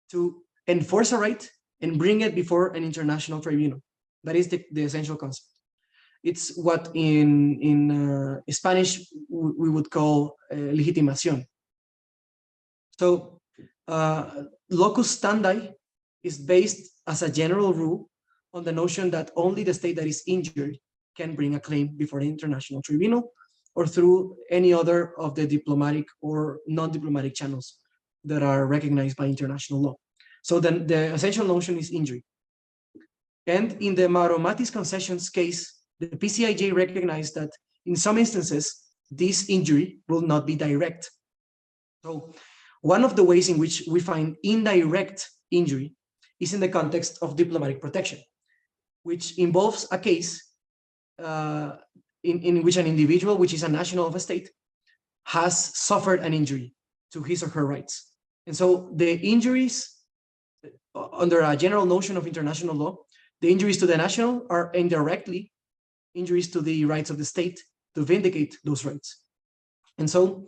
to enforce a right and bring it before an international tribunal. That is the essential concept. It's what in Spanish we would call legitimación. So locus standi is based as a general rule on the notion that only the state that is injured can bring a claim before an international tribunal or through any other of the diplomatic or non-diplomatic channels that are recognized by international law. So then the essential notion is injury. And in the Mauro Matis concessions case, the PCIJ recognized that in some instances, this injury will not be direct. So one of the ways in which we find indirect injury is in the context of diplomatic protection, which involves a case in which an individual, which is a national of a state, has suffered an injury to his or her rights. And so the injuries, under a general notion of international law, the injuries to the national are indirectly injuries to the rights of the state to vindicate those rights. And so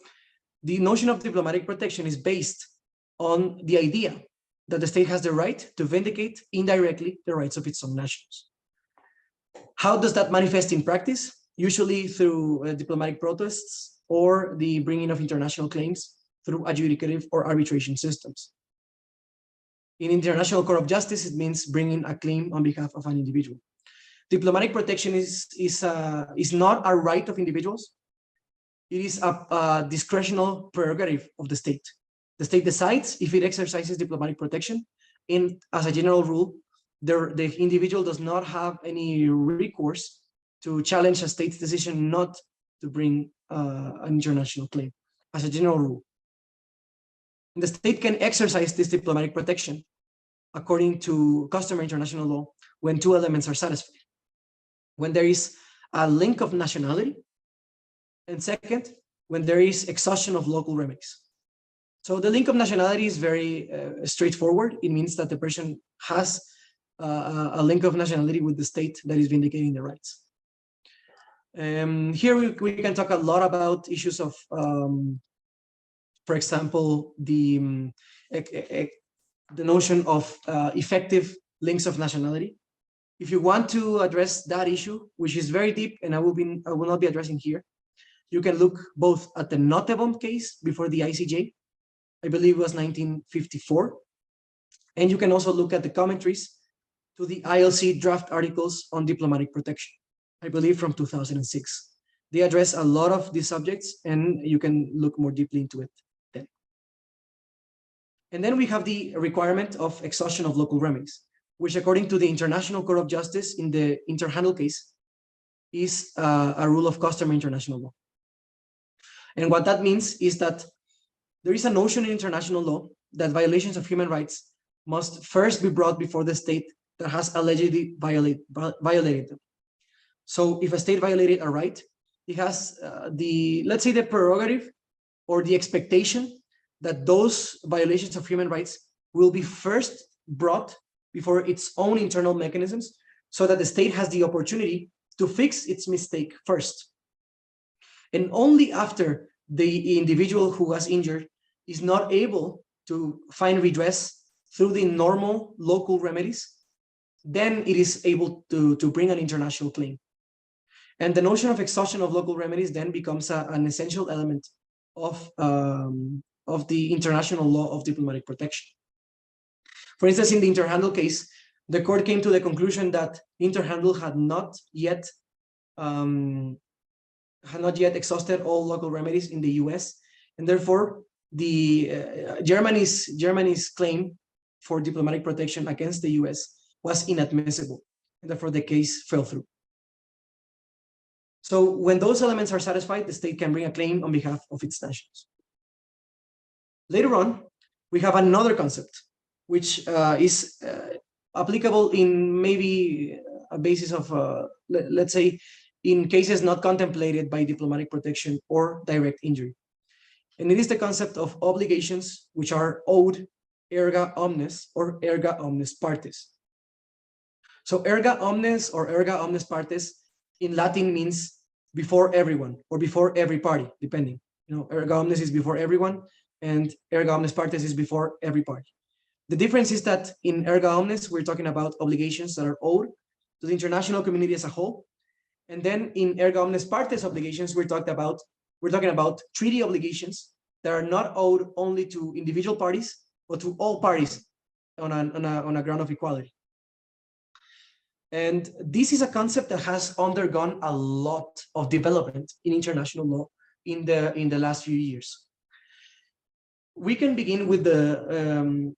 the notion of diplomatic protection is based on the idea that the state has the right to vindicate indirectly the rights of its own nationals. How does that manifest in practice? Usually through diplomatic protests or the bringing of international claims through adjudicative or arbitration systems. In International Court of Justice, it means bringing a claim on behalf of an individual. Diplomatic protection is not a right of individuals. It is a discretional prerogative of the state. The state decides if it exercises diplomatic protection, and as a general rule, the individual does not have any recourse to challenge a state's decision not to bring an international claim, as a general rule. And the state can exercise this diplomatic protection according to customary international law when two elements are satisfied. When there is a link of nationality, and second, when there is exhaustion of local remedies. So the link of nationality is very straightforward. It means that the person has a link of nationality with the state that is vindicating the rights. Here we can talk a lot about issues of, for example, the notion of effective links of nationality. If you want to address that issue, which is very deep, and I will not be addressing here, you can look both at the Nottebohm case before the ICJ, I believe it was 1954, and you can also look at the commentaries to the ILC draft articles on diplomatic protection, I believe from 2006. They address a lot of these subjects, and you can look more deeply into it then. And then we have the requirement of exhaustion of local remedies, which according to the International Court of Justice in the Interhandle case is a rule of customary international law. And what that means is that there is a notion in international law that violations of human rights must first be brought before the state that has allegedly violated them. So if a state violated a right, it has let's say the prerogative or the expectation that those violations of human rights will be first brought before its own internal mechanisms so that the state has the opportunity to fix its mistake first. And only after the individual who was injured is not able to find redress through the normal local remedies, then it is able to bring an international claim. And the notion of exhaustion of local remedies then becomes an essential element of the international law of diplomatic protection. For instance, in the Interhandle case, the court came to the conclusion that Interhandle had not yet exhausted all local remedies in the US, and therefore the Germany's claim for diplomatic protection against the US was inadmissible, and therefore the case fell through. So when those elements are satisfied, the state can bring a claim on behalf of its nationals. Later on, we have another concept, which is applicable in maybe a basis of, let's say, in cases not contemplated by diplomatic protection or direct injury. And it is the concept of obligations which are owed erga omnes or erga omnes partes. So erga omnes or erga omnes partes in Latin means before everyone or before every party, depending. Erga omnes is before everyone, and erga omnes partes is before every party. The difference is that in erga omnes, we're talking about obligations that are owed to the international community as a whole. And then in erga omnes partes obligations, we're talking about treaty obligations that are not owed only to individual parties, but to all parties on a ground of equality. And this is a concept that has undergone a lot of development in international law in the last few years. We can begin with the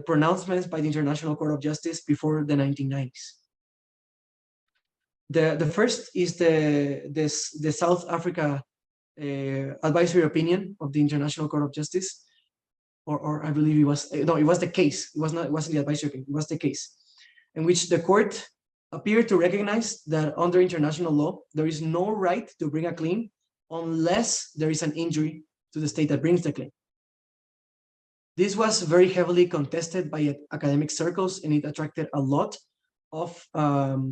pronouncements by the International Court of Justice before the 1990s. The first is the South Africa advisory opinion of the International Court of Justice, or I believe it was the case. It wasn't the advisory opinion. It was the case, in which the court appeared to recognize that under international law there is no right to bring a claim unless there is an injury to the state that brings the claim. This was very heavily contested by academic circles, and it attracted a lot of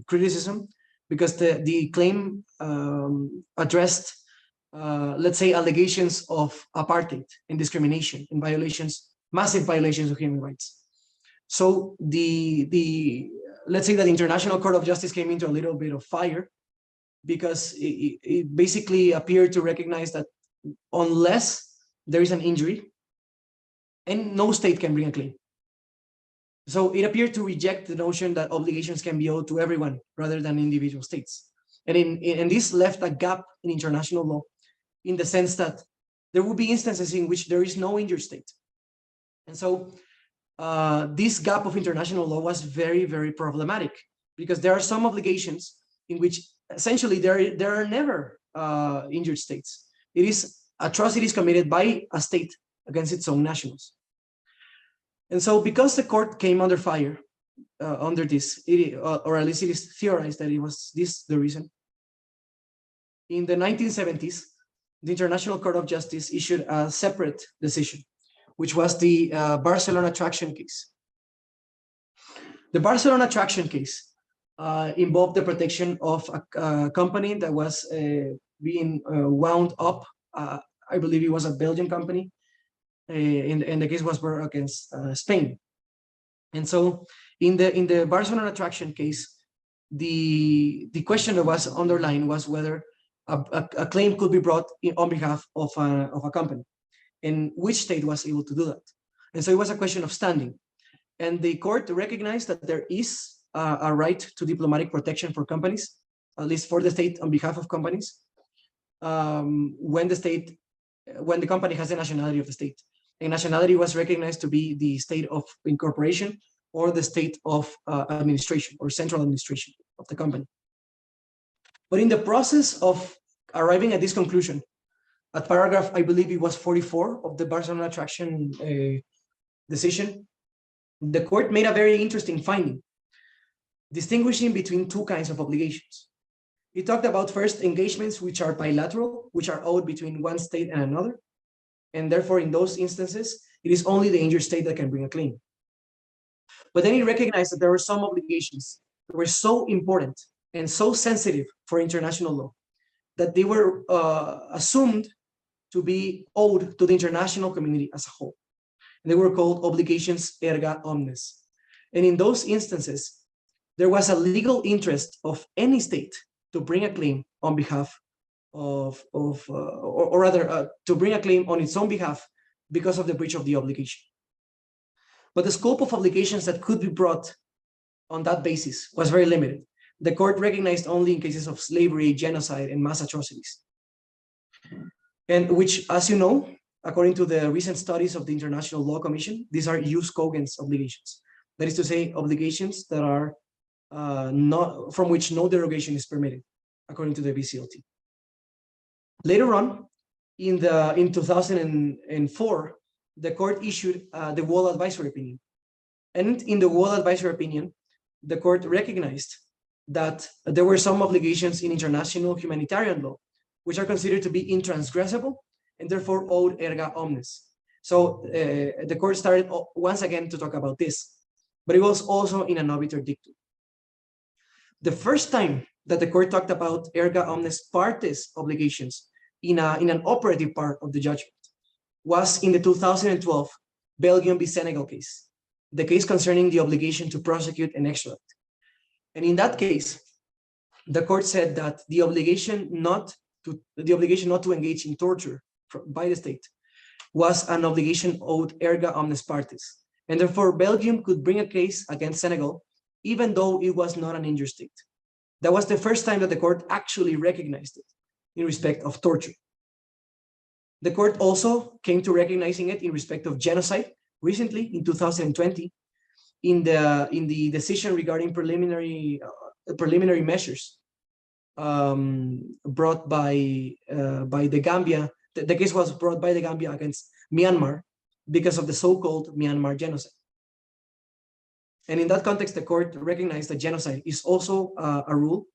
criticism because the claim addressed, let's say, allegations of apartheid and discrimination and massive violations of human rights. So let's say that the International Court of Justice came into a little bit of fire because it basically appeared to recognize that unless there is an injury, and no state can bring a claim. So it appeared to reject the notion that obligations can be owed to everyone rather than individual states. And this left a gap in international law in the sense that there will be instances in which there is no injured state. And so this gap of international law was very, very problematic because there are some obligations in which essentially there are never injured states. It is atrocities committed by a state against its own nationals. And so because the court came under fire, under this, or at least it is theorized that it was this the reason. In the 1970s, the International Court of Justice issued a separate decision, which was the Barcelona traction case. The Barcelona traction case involved the protection of a company that was being wound up. I believe it was a Belgian company, and the case was brought against Spain. And so, in the Barcelona traction case, the question that was underlined was whether a claim could be brought on behalf of a company, and which state was able to do that. And so it was a question of standing. And the court recognized that there is a right to diplomatic protection for companies, at least for the state on behalf of companies, when the company has the nationality of the state. And nationality was recognized to be the state of incorporation or the state of administration or central administration of the company. But in the process of arriving at this conclusion, at paragraph, I believe it was 44 of the Barcelona traction decision, the court made a very interesting finding, distinguishing between two kinds of obligations. It talked about first engagements which are bilateral, which are owed between one state and another. And therefore, in those instances, it is only the injured state that can bring a claim. But then he recognized that there were some obligations that were so important and so sensitive for international law that they were assumed to be owed to the international community as a whole. And they were called obligations erga omnes. And in those instances, there was a legal interest of any state to bring a claim on behalf or rather to bring a claim on its own behalf because of the breach of the obligation. But the scope of obligations that could be brought on that basis was very limited. The court recognized only in cases of slavery, genocide, and mass atrocities. And which, as you know, according to the recent studies of the International Law Commission, these are jus cogens obligations. That is to say, obligations that are not from which no derogation is permitted, according to the BCLT. Later on, in 2004, the court issued the Wall Advisory Opinion. And in the Wall Advisory Opinion, the court recognized that there were some obligations in international humanitarian law, which are considered to be intransgressible and therefore owed erga omnes. So the court started once again to talk about this, but it was also in an obiter dictum. The first time that the court talked about erga omnes partes obligations in an operative part of the judgment was in the 2012 Belgium v. Senegal case, the case concerning the obligation to prosecute and extradite. And in that case, the court said that the obligation not to engage in torture by the state was an obligation owed erga omnes partes, and therefore Belgium could bring a case against Senegal even though it was not an injured state. That was the first time that the court actually recognized it in respect of torture. The court also came to recognizing it in respect of genocide recently in 2020 in the decision regarding preliminary measures brought by the Gambia. The case was brought by the Gambia against Myanmar because of the so-called Myanmar genocide. And in that context, the court recognized that genocide is also a rule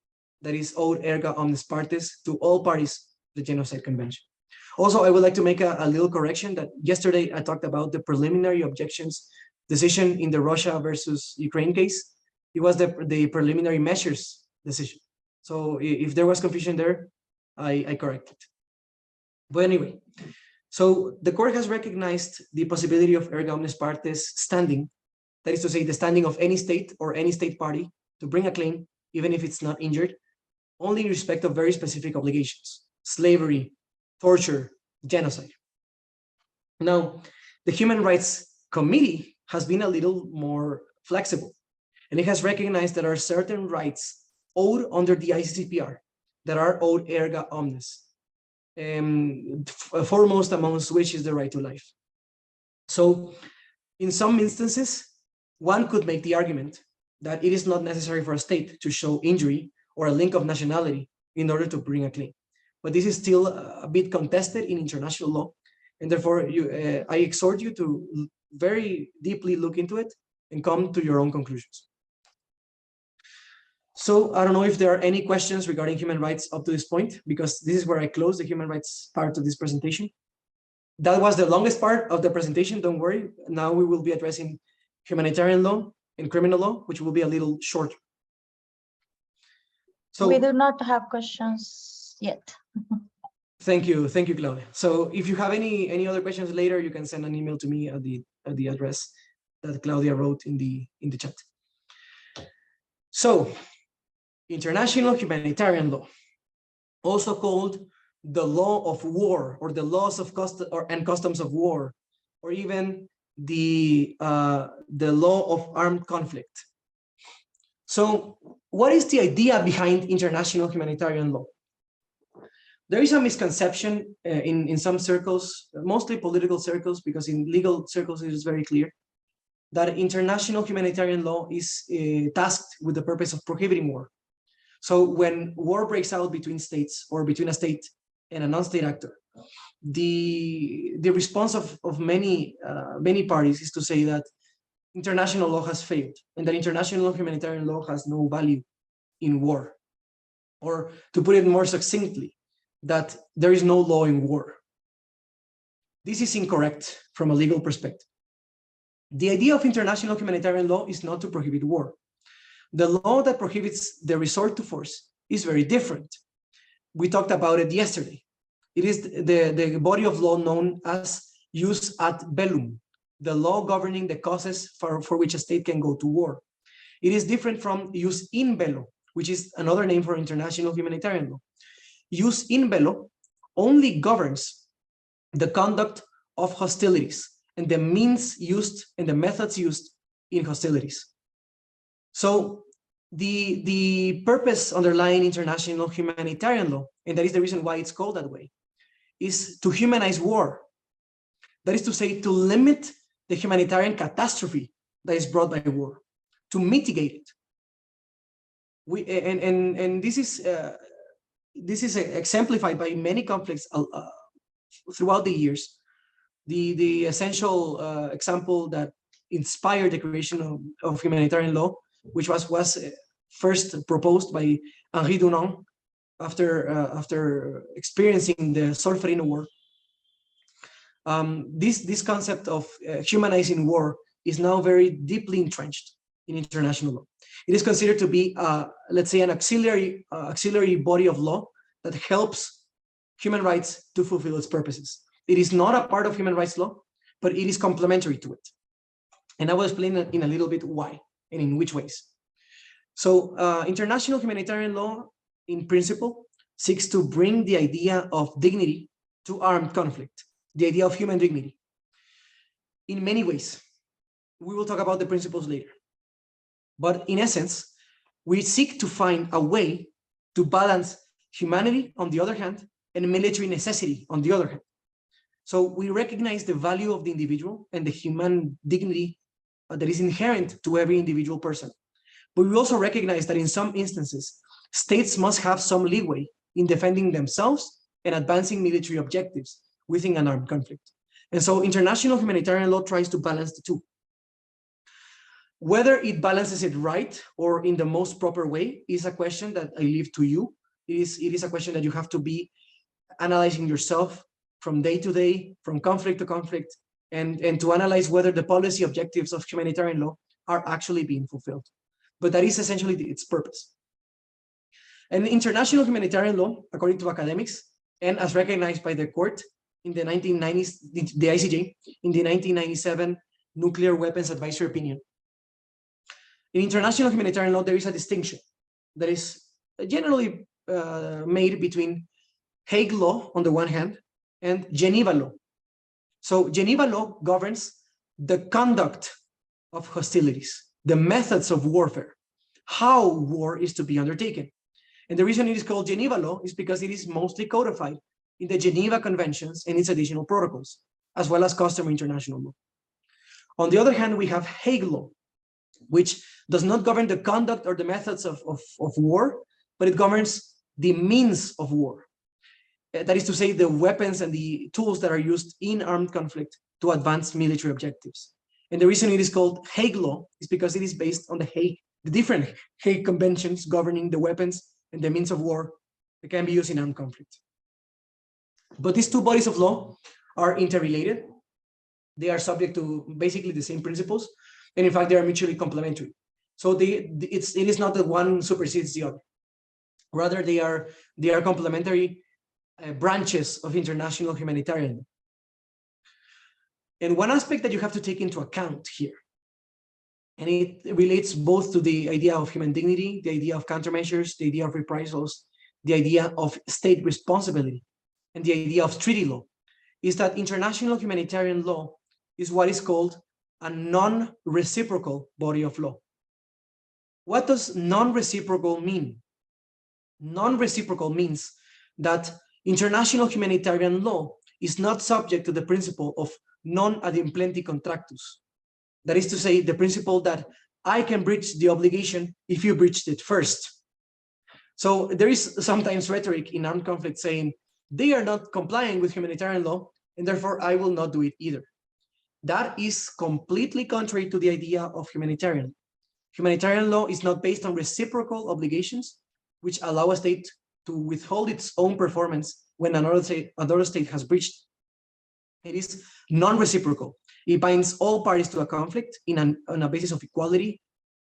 that is owed erga omnes partes to all parties to the Genocide Convention. Also, I would like to make a little correction that yesterday I talked about the preliminary objections decision in the Russia versus Ukraine case. It was the preliminary measures decision. So if there was confusion there, I corrected. But anyway, so the court has recognized the possibility of erga omnes partes standing, that is to say the standing of any state or any state party to bring a claim, even if it's not injured, only in respect of very specific obligations: slavery, torture, genocide. Now, the Human Rights Committee has been a little more flexible, and it has recognized that there are certain rights owed under the ICCPR that are owed erga omnes, foremost amongst which is the right to life. So, in some instances, one could make the argument that it is not necessary for a state to show injury or a link of nationality in order to bring a claim. But this is still a bit contested in international law, and therefore I exhort you to very deeply look into it and come to your own conclusions. So I don't know if there are any questions regarding human rights up to this point, because this is where I close the human rights part of this presentation. That was the longest part of the presentation, don't worry. Now we will be addressing humanitarian law and criminal law, which will be a little shorter. So we do not have questions yet. Thank you, Claudia. So if you have any other questions later, you can send an email to me at the address that Claudia wrote in the chat. So, international humanitarian law, also called the law of war, or the laws of and customs of war, or even the law of armed conflict. So, what is the idea behind international humanitarian law? There is a misconception in some circles, mostly political circles, because in legal circles it is very clear that international humanitarian law is tasked with the purpose of prohibiting war. So when war breaks out between states, or between a state and a non-state actor, the response of many parties is to say that international law has failed, and that international humanitarian law has no value in war. Or to put it more succinctly, that there is no law in war. This is incorrect from a legal perspective. The idea of international humanitarian law is not to prohibit war. The law that prohibits the resort to force is very different. We talked about it yesterday. It is the body of law known as jus ad bellum, the law governing the causes for which a state can go to war. It is different from jus in bello, which is another name for international humanitarian law. Jus in bello only governs the conduct of hostilities and the means used and the methods used in hostilities. So the purpose underlying international humanitarian law, and that is the reason why it's called that way, is to humanize war. That is to say, to limit the humanitarian catastrophe that is brought by war, to mitigate it. This is exemplified by many conflicts throughout the years. The essential example that inspired the creation of humanitarian law, which was first proposed by Henri Dunant after experiencing the Solferino War. This concept of humanizing war is now very deeply entrenched in international law. It is considered to be, let's say, an auxiliary body of law that helps human rights to fulfill its purposes. It is not a part of human rights law, but it is complementary to it. And I will explain in a little bit why and in which ways. So international humanitarian law, in principle, seeks to bring the idea of dignity to armed conflict, the idea of human dignity, in many ways. We will talk about the principles later. But in essence, we seek to find a way to balance humanity on the other hand and military necessity on the other hand. So we recognize the value of the individual and the human dignity that is inherent to every individual person. But we also recognize that in some instances, states must have some leeway in defending themselves and advancing military objectives within an armed conflict. And so international humanitarian law tries to balance the two. Whether it balances it right or in the most proper way is a question that I leave to you. It is a question that you have to be analyzing yourself from day to day, from conflict to conflict, and to analyze whether the policy objectives of humanitarian law are actually being fulfilled. But that is essentially its purpose. And international humanitarian law, according to academics, and as recognized by the court in the 1990s, the ICJ, in the 1997 Nuclear Weapons Advisory Opinion. In international humanitarian law, there is a distinction that is generally made between Hague law on the one hand and Geneva law. So Geneva law governs the conduct of hostilities, the methods of warfare, how war is to be undertaken. And the reason it is called Geneva law is because it is mostly codified in the Geneva Conventions and its additional protocols, as well as customary international law. On the other hand, we have Hague law, which does not govern the conduct or the methods of war, but it governs the means of war. That is to say, the weapons and the tools that are used in armed conflict to advance military objectives. And the reason it is called Hague law is because it is based on the Hague the different Hague conventions governing the weapons and the means of war that can be used in armed conflict. But these two bodies of law are interrelated. They are subject to basically the same principles, and in fact, they are mutually complementary. So it is not that one supersedes the other. Rather, they are complementary branches of international humanitarian law. And one aspect that you have to take into account here, and it relates both to the idea of human dignity, the idea of countermeasures, the idea of reprisals, the idea of state responsibility, and the idea of treaty law, is that international humanitarian law is what is called a non-reciprocal body of law. What does non-reciprocal mean? Non-reciprocal means that international humanitarian law is not subject to the principle of non ad implenti contractus. That is to say, the principle that I can breach the obligation if you breached it first. So there is sometimes rhetoric in armed conflict saying they are not complying with humanitarian law, and therefore I will not do it either. That is completely contrary to the idea of humanitarian. Humanitarian law is not based on reciprocal obligations, which allow a state to withhold its own performance when another state has breached. It is non-reciprocal. It binds all parties to a conflict on a basis of equality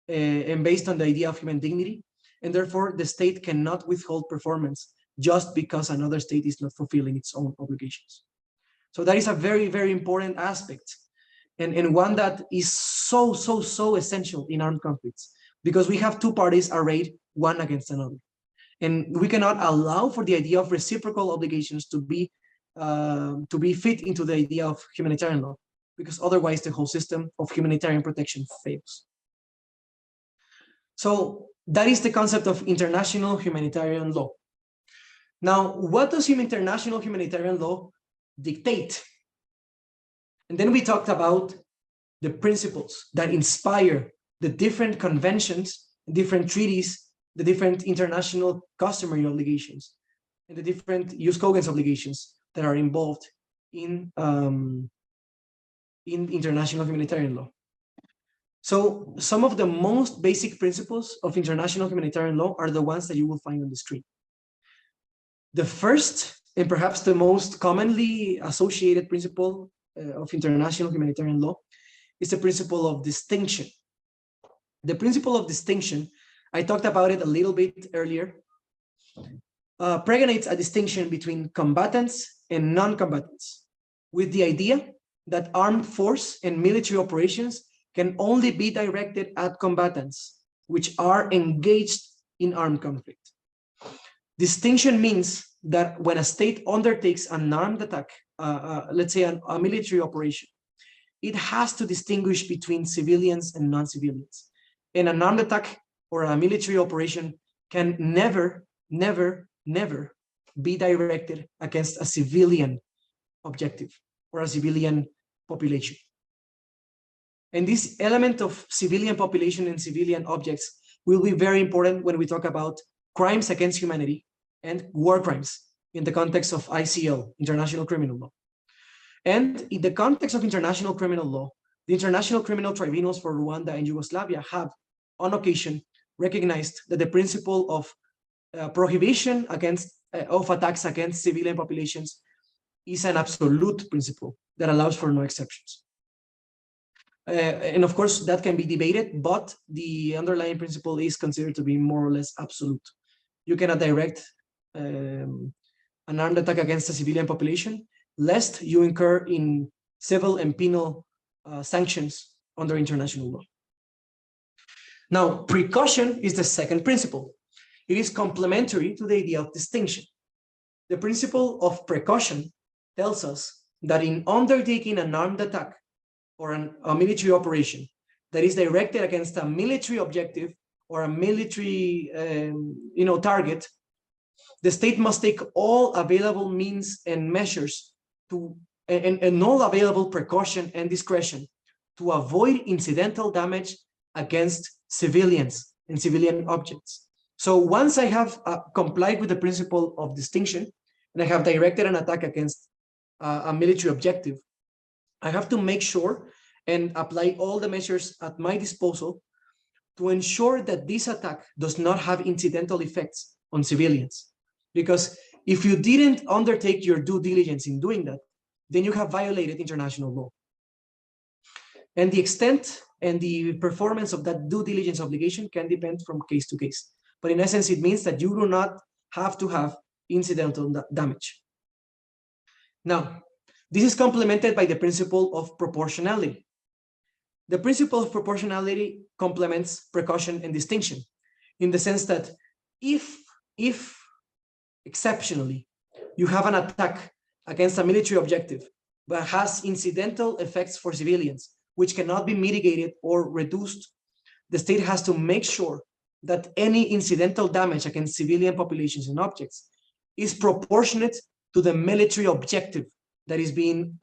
and based on the idea of human dignity. And therefore, the state cannot withhold performance just because another state is not fulfilling its own obligations. So that is a very, very important aspect, and one that is so essential in armed conflicts, because we have two parties arrayed one against another. And we cannot allow for the idea of reciprocal obligations to be fit into the idea of humanitarian law, because otherwise the whole system of humanitarian protection fails. So that is the concept of international humanitarian law. Now, what does international humanitarian law dictate? And then we talked about the principles that inspire the different conventions, different treaties, the different international customary obligations, and the different jus cogens obligations that are involved in international humanitarian law. So some of the most basic principles of international humanitarian law are the ones that you will find on the screen. The first, and perhaps the most commonly associated principle of international humanitarian law, is the principle of distinction. The principle of distinction, I talked about it a little bit earlier, pregonates a distinction between combatants and non-combatants, with the idea that armed force and military operations can only be directed at combatants which are engaged in armed conflict. Distinction means that when a state undertakes an armed attack, let's say a military operation, it has to distinguish between civilians and non-civilians. And an armed attack or a military operation can never be directed against a civilian objective or a civilian population. And this element of civilian population and civilian objects will be very important when we talk about crimes against humanity and war crimes in the context of ICL, International Criminal Law. And in the context of international criminal law, the international criminal tribunals for Rwanda and Yugoslavia have, on occasion, recognized that the principle of prohibition of attacks against civilian populations is an absolute principle that allows for no exceptions. And of course, that can be debated, but the underlying principle is considered to be more or less absolute. You cannot direct an armed attack against a civilian population, lest you incur in civil and penal sanctions under international law. Now, precaution is the second principle. It is complementary to the idea of distinction. The principle of precaution tells us that in undertaking an armed attack or a military operation that is directed against a military objective or a military target, the state must take all available means and measures and all available precaution and discretion to avoid incidental damage against civilians and civilian objects. So once I have complied with the principle of distinction and I have directed an attack against a military objective, I have to make sure and apply all the measures at my disposal to ensure that this attack does not have incidental effects on civilians. Because if you didn't undertake your due diligence in doing that, then you have violated international law. And the extent and the performance of that due diligence obligation can depend from case to case. But in essence, it means that you do not have to have incidental damage. Now, this is complemented by the principle of proportionality. The principle of proportionality complements precaution and distinction in the sense that if exceptionally you have an attack against a military objective but has incidental effects for civilians which cannot be mitigated or reduced, the state has to make sure that any incidental damage against civilian populations and objects is proportionate to the military objective that is being,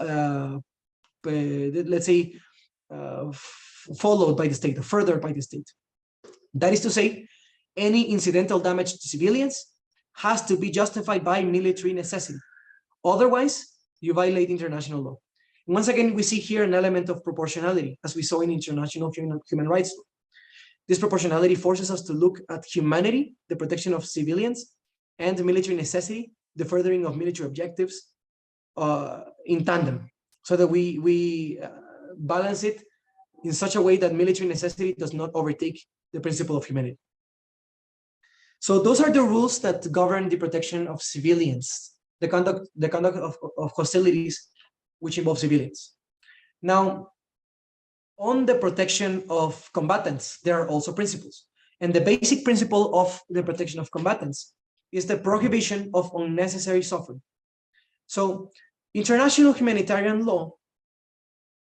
let's say, followed by the state or furthered by the state. That is to say, any incidental damage to civilians has to be justified by military necessity. Otherwise, you violate international law. And once again, we see here an element of proportionality, as we saw in international human rights law. This proportionality forces us to look at humanity, the protection of civilians, and military necessity, the furthering of military objectives in tandem, so that we balance it in such a way that military necessity does not overtake the principle of humanity. So those are the rules that govern the protection of civilians, the conduct of hostilities which involve civilians. Now, on the protection of combatants, there are also principles. And the basic principle of the protection of combatants is the prohibition of unnecessary suffering. So international humanitarian law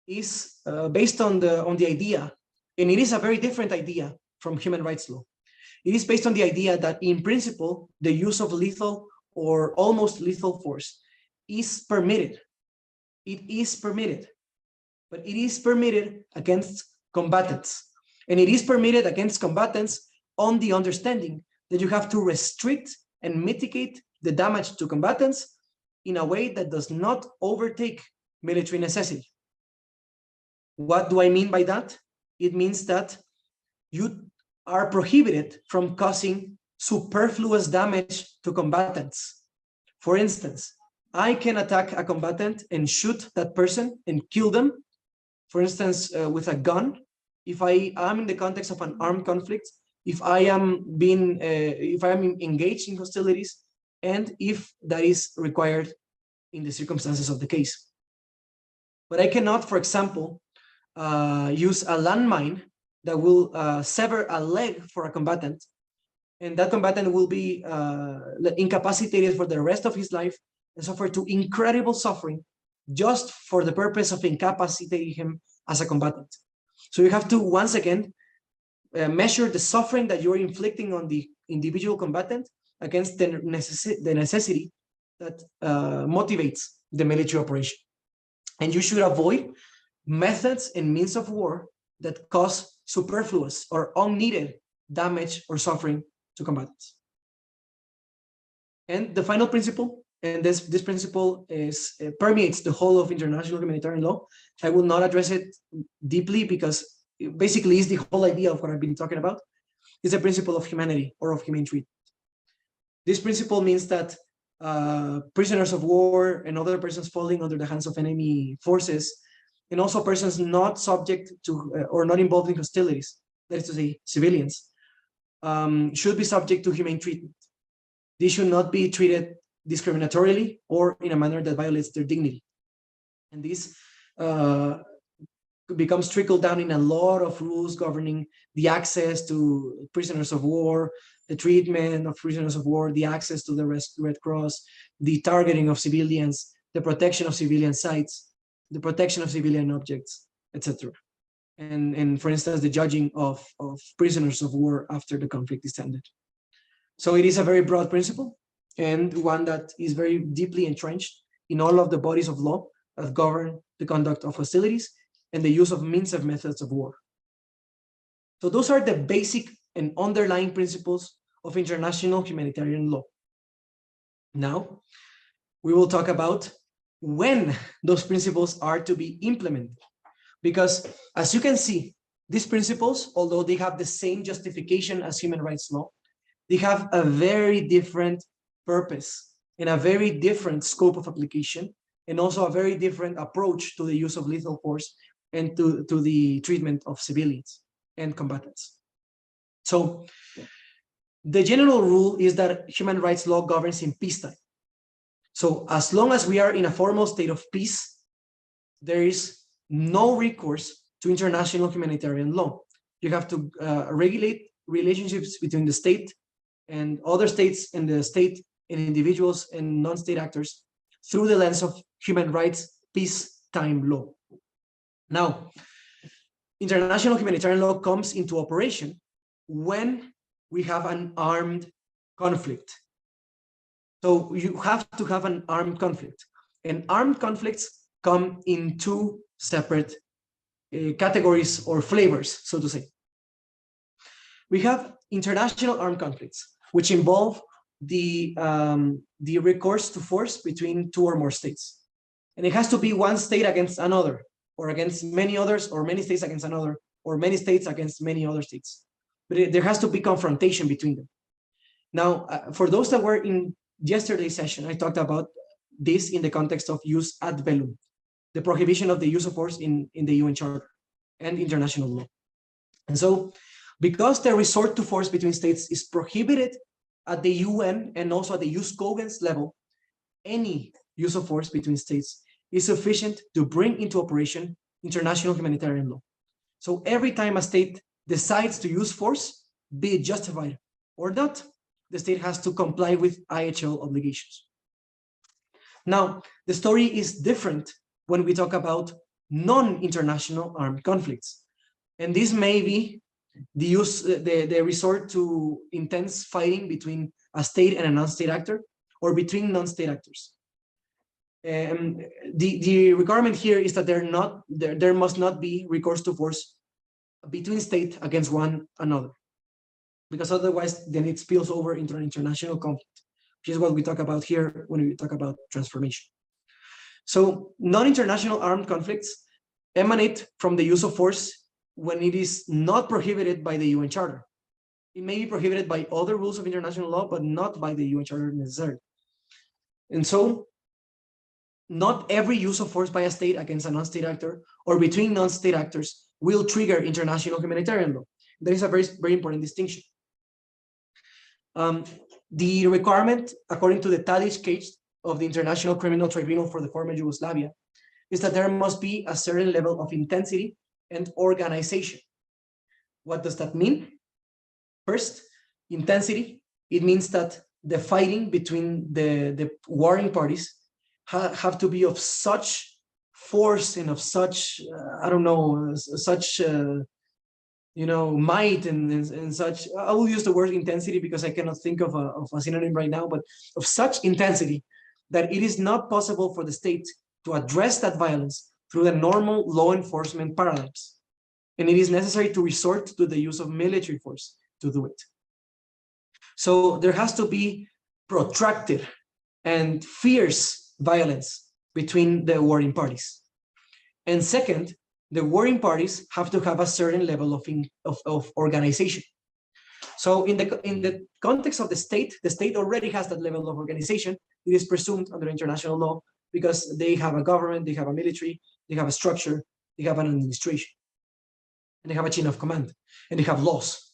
is based on the idea, and it is a very different idea from human rights law. It is based on the idea that in principle, the use of lethal or almost lethal force is permitted. It is permitted, but it is permitted against combatants. And it is permitted against combatants on the understanding that you have to restrict and mitigate the damage to combatants in a way that does not overtake military necessity. What do I mean by that? It means that you are prohibited from causing superfluous damage to combatants. For instance, I can attack a combatant and shoot that person and kill them, for instance, with a gun. If I am in the context of an armed conflict, if I am engaged in hostilities, and if that is required in the circumstances of the case. But I cannot, for example, use a landmine that will sever a leg for a combatant, and that combatant will be incapacitated for the rest of his life and suffer to incredible suffering just for the purpose of incapacitating him as a combatant. So you have to, once again, measure the suffering that you're inflicting on the individual combatant against the necessity that motivates the military operation. And you should avoid methods and means of war that cause superfluous or unneeded damage or suffering to combatants. And the final principle, and this principle permeates the whole of international humanitarian law. I will not address it deeply because it basically is the whole idea of what I've been talking about. It's the principle of humanity or of humane treatment. This principle means that prisoners of war and other persons falling under the hands of enemy forces, and also persons not subject to or not involved in hostilities, that is to say, civilians, should be subject to humane treatment. They should not be treated discriminatorily or in a manner that violates their dignity. And this becomes trickled down in a lot of rules governing the access to prisoners of war, the treatment of prisoners of war, the access to the Red Cross, the targeting of civilians, the protection of civilian sites, the protection of civilian objects, etc. And for instance, the judging of prisoners of war after the conflict is ended. So it is a very broad principle and one that is very deeply entrenched in all of the bodies of law that govern the conduct of hostilities and the use of means and methods of war. So those are the basic and underlying principles of international humanitarian law. Now, we will talk about when those principles are to be implemented. Because as you can see, These principles, although they have the same justification as human rights law, they have a very different purpose and a very different scope of application, and also a very different approach to the use of lethal force and to the treatment of civilians and combatants. So the general rule is that human rights law governs in peacetime. So as long as we are in a formal state of peace, there is no recourse to international humanitarian law. You have to regulate relationships between the state and other states and the state and individuals and non-state actors through the lens of human rights peacetime law. Now, international humanitarian law comes into operation when we have an armed conflict. So you have to have an armed conflict, and armed conflicts come in two separate categories or flavors, so to say. We have international armed conflicts, which involve the recourse to force between two or more states. And it has to be one state against another, or against many others, or many states against another, or many states against many other states. But there has to be confrontation between them. Now, for those that were in yesterday's session, I talked about this in the context of jus ad bellum, the prohibition of the use of force in the UN Charter and international law. And so, because the resort to force between states is prohibited at the UN and also at the jus cogens level, any use of force between states is sufficient to bring into operation international humanitarian law. So every time a state decides to use force, be it justified or not, the state has to comply with IHL obligations. Now, the story is different when we talk about non-international armed conflicts. And this may be the resort to intense fighting between a state and a non-state actor, or between non-state actors. The requirement here is that there must not be recourse to force between states against one another, because otherwise then it spills over into an international conflict, which is what we talk about here when we talk about transformation. So non-international armed conflicts emanate from the use of force when it is not prohibited by the UN Charter. It may be prohibited by other rules of international law, but not by the UN Charter necessarily. And so not every use of force by a state against a non-state actor or between non-state actors will trigger international humanitarian law. That is a very, very important distinction. The requirement, according to the Tadic case of the International Criminal Tribunal for the former Yugoslavia, is that there must be a certain level of intensity and organization. What does that mean? First, intensity. It means that the fighting between the warring parties have to be of such force and of such, I don't know, such, might and such. I will use the word intensity because I cannot think of a synonym right now, but of such intensity that it is not possible for the state to address that violence through the normal law enforcement paradigms. And it is necessary to resort to the use of military force to do it. So there has to be protracted and fierce violence between the warring parties. And second, the warring parties have to have a certain level of organization. So in the context of the state already has that level of organization. It is presumed under international law because they have a government, they have a military, they have a structure, they have an administration, and they have a chain of command, and they have laws.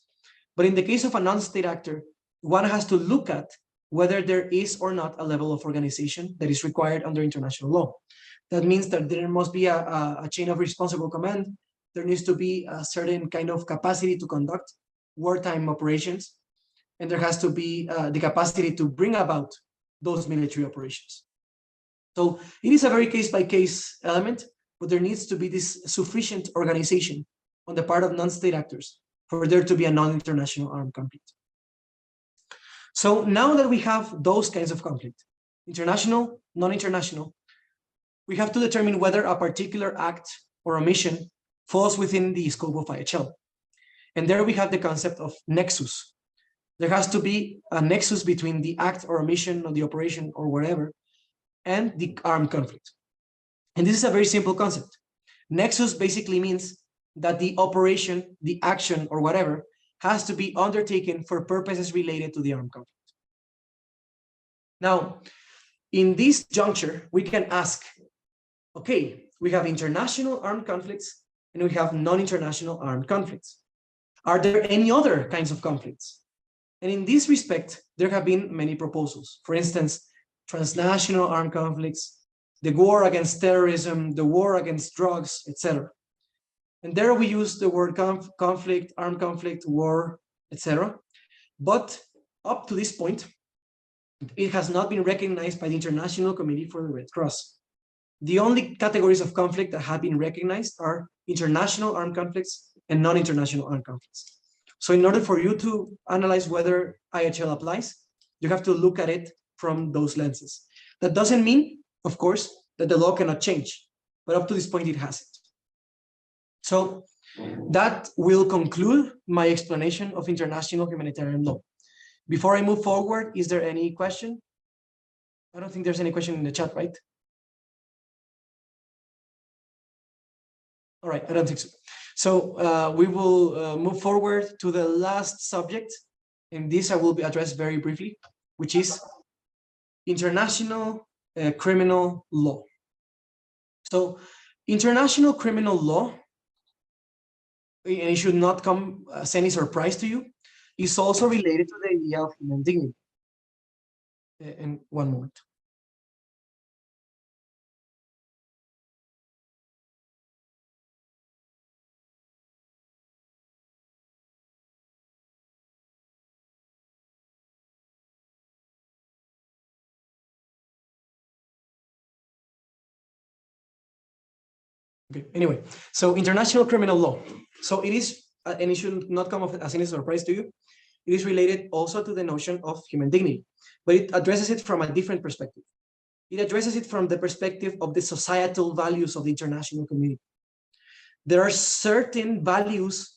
But in the case of a non-state actor, one has to look at whether there is or not a level of organization that is required under international law. That means that there must be a chain of responsible command. There needs to be a certain kind of capacity to conduct wartime operations, and there has to be the capacity to bring about those military operations. So it is a very case-by-case element, but there needs to be this sufficient organization on the part of non-state actors for there to be a non-international armed conflict. So now that we have those kinds of conflict, international, non-international, we have to determine whether a particular act or omission falls within the scope of IHL. And there we have the concept of nexus. There has to be a nexus between the act or omission or the operation or whatever and the armed conflict. And this is a very simple concept. Nexus basically means that the operation, the action, or whatever has to be undertaken for purposes related to the armed conflict. Now, in this juncture, we can ask, okay, we have international armed conflicts and we have non-international armed conflicts. Are there any other kinds of conflicts? And in this respect, there have been many proposals. For instance, transnational armed conflicts, the war against terrorism, the war against drugs, etc. And there we use the word conflict, armed conflict, war, etc. But up to this point, it has not been recognized by the International Committee for the Red Cross. The only categories of conflict that have been recognized are international armed conflicts and non-international armed conflicts. So in order for you to analyze whether IHL applies, you have to look at it from those lenses. That doesn't mean, of course, that the law cannot change, but up to this point it hasn't. So that will conclude my explanation of international humanitarian law. Before I move forward, is there any question? I don't think there's any question in the chat, right? All right, I don't think so. So we will move forward to the last subject, and this I will address very briefly, which is international criminal law. So international criminal law, and it should not come as any surprise to you, is also related to the idea of human dignity. In one moment. Okay, anyway, so international criminal law. So it is, and it should not come as any surprise to you, it is related also to the notion of human dignity, but it addresses it from a different perspective. It addresses it from the perspective of the societal values of the international community. There are certain values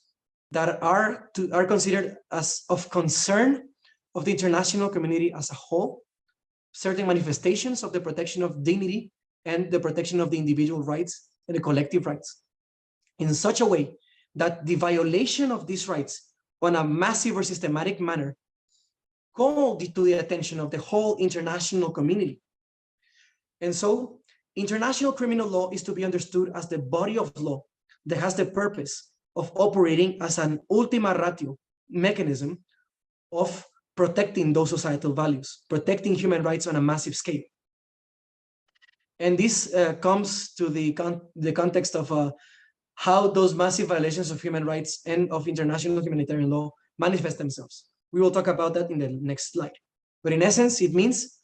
that are considered as of concern of the international community as a whole, certain manifestations of the protection of dignity and the protection of the individual rights and the collective rights, in such a way that the violation of these rights on a massive or systematic manner called to the attention of the whole international community. And so international criminal law is to be understood as the body of law that has the purpose of operating as an ultima ratio mechanism of protecting those societal values, protecting human rights on a massive scale. And this comes to the context of how those massive violations of human rights and of international humanitarian law manifest themselves. We will talk about that in the next slide. But in essence, it means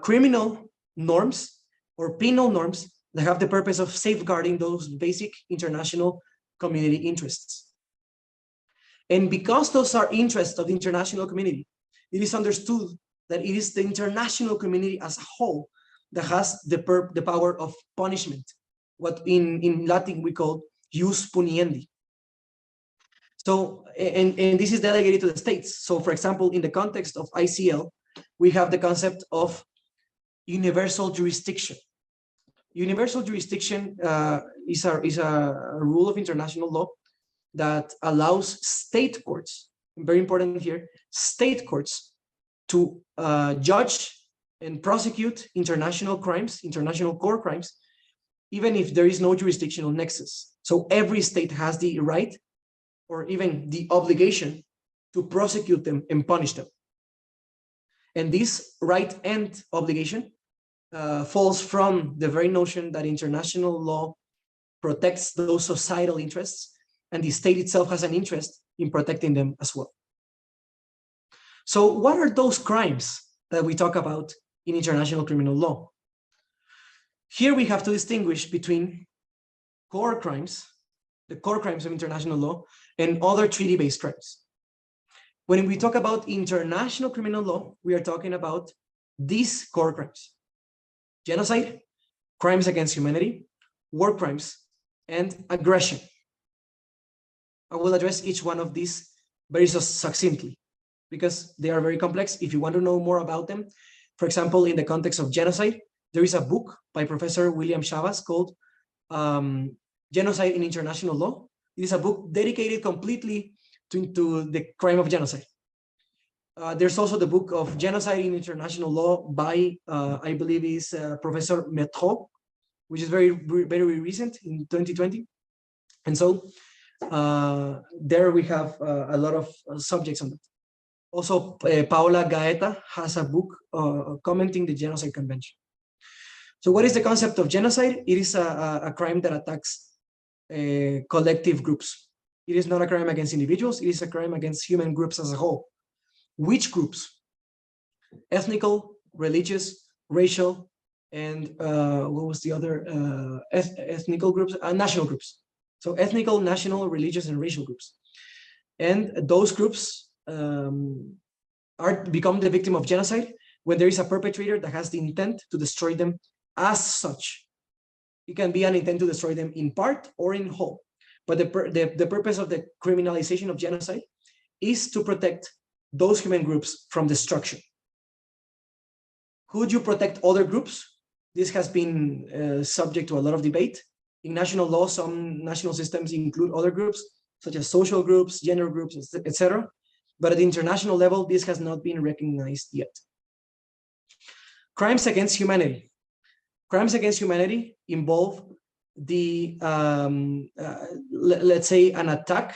criminal norms or penal norms that have the purpose of safeguarding those basic international community interests. And because those are interests of the international community, it is understood that it is the international community as a whole that has the power of punishment, what in Latin we call jus puniendi. So, and this is delegated to the states. So for example, in the context of ICL, we have the concept of universal jurisdiction. Universal jurisdiction is a rule of international law that allows state courts, very important here, state courts to judge and prosecute international crimes, international core crimes, even if there is no jurisdictional nexus. So every state has the right or even the obligation to prosecute them and punish them. And this right and obligation falls from the very notion that international law protects those societal interests, and the state itself has an interest in protecting them as well. So what are those crimes that we talk about in international criminal law? Here we have to distinguish between core crimes, the core crimes of international law, and other treaty-based crimes. When we talk about international criminal law, we are talking about these core crimes: genocide, crimes against humanity, war crimes, and aggression. I will address each one of these very succinctly because they are very complex. If you want to know more about them, for example, in the context of genocide, there is a book by Professor William Chavas called Genocide in International Law. It is a book dedicated completely to the crime of genocide. There's also the book of Genocide in International Law by, I believe is Professor Metro, which is very recent in 2020. And so there we have a lot of subjects on that. Also, Paola Gaeta has a book commenting the Genocide Convention. So what is the concept of genocide? It is a crime that attacks collective groups. It is not a crime against individuals. It is a crime against human groups as a whole. Which groups? Ethnical, religious, racial, and what was the other? Ethnical groups, national groups. So ethnical, national, religious, and racial groups. And those groups become the victim of genocide when there is a perpetrator that has the intent to destroy them as such. It can be an intent to destroy them in part or in whole. But the purpose of the criminalization of genocide is to protect those human groups from destruction. Could you protect other groups? This has been subject to a lot of debate. In national law, some national systems include other groups, such as social groups, gender groups, etc. But at the international level, this has not been recognized yet. Crimes against humanity. Crimes against humanity involve the, let's say, an attack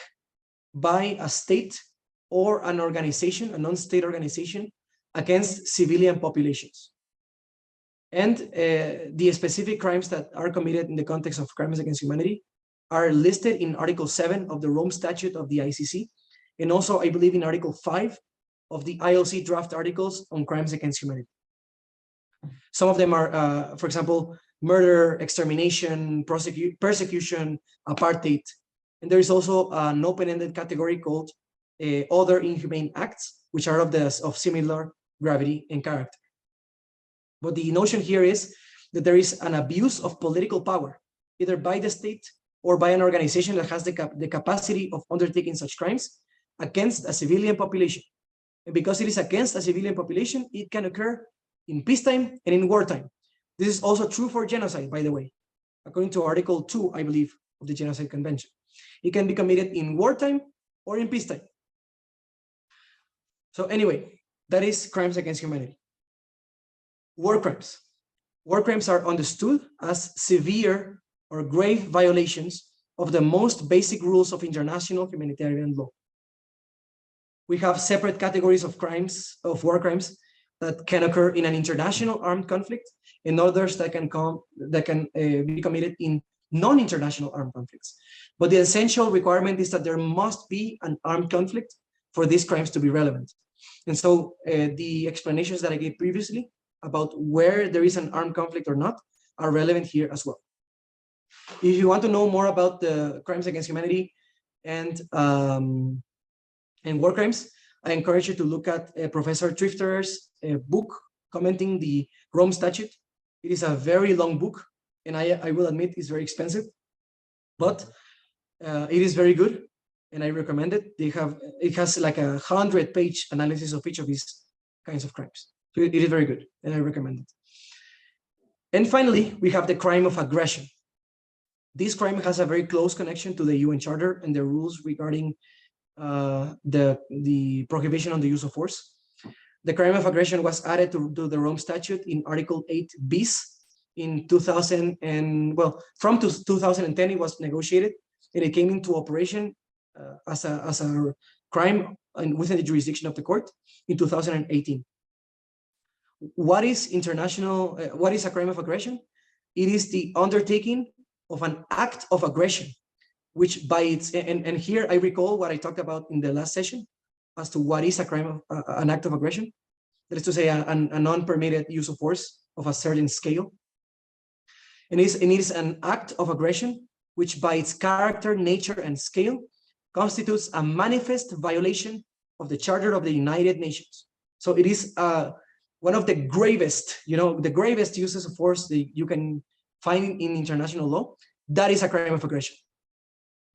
by a state or an organization, a non-state organization, against civilian populations. And the specific crimes that are committed in the context of crimes against humanity are listed in Article 7 of the Rome Statute of the ICC, and also, I believe, in Article 5 of the ILC draft articles on crimes against humanity. Some of them are, for example, murder, extermination, persecution, apartheid. And there is also an open-ended category called other inhumane acts, which are of similar gravity and character. But the notion here is that there is an abuse of political power, either by the state or by an organization that has the capacity of undertaking such crimes against a civilian population. And because it is against a civilian population, it can occur in peacetime and in wartime. This is also true for genocide, by the way, according to Article 2, I believe, of the Genocide Convention. It can be committed in wartime or in peacetime. So anyway, that is crimes against humanity. War crimes. War crimes are understood as severe or grave violations of the most basic rules of international humanitarian law. We have separate categories of crimes, of war crimes, that can occur in an international armed conflict, and others that can be committed in non-international armed conflicts. But the essential requirement is that there must be an armed conflict for these crimes to be relevant. And so the explanations that I gave previously about where there is an armed conflict or not are relevant here as well. If you want to know more about the crimes against humanity and war crimes, I encourage you to look at Professor Trifter's book commenting the Rome Statute. It is a very long book, and I will admit it's very expensive, but it is very good, and I recommend it. It has like a 100-page analysis of each of these kinds of crimes. So it is very good, and I recommend it. And finally, we have the crime of aggression. This crime has a very close connection to the UN Charter and the rules regarding the prohibition on the use of force. The crime of aggression was added to the Rome Statute in Article 8 bis in 2000, and well, from 2010 it was negotiated, and it came into operation as a crime within the jurisdiction of the court in 2018. What is what is a crime of aggression? It is the undertaking of an act of aggression, which by its, and here I recall what I talked about in the last session as to what is a crime of an act of aggression. That is to say, a non-permitted use of force of a certain scale. And it is an act of aggression, which by its character, nature, and scale constitutes a manifest violation of the Charter of the United Nations. So it is one of the gravest, the gravest uses of force that you can find in international law. That is a crime of aggression.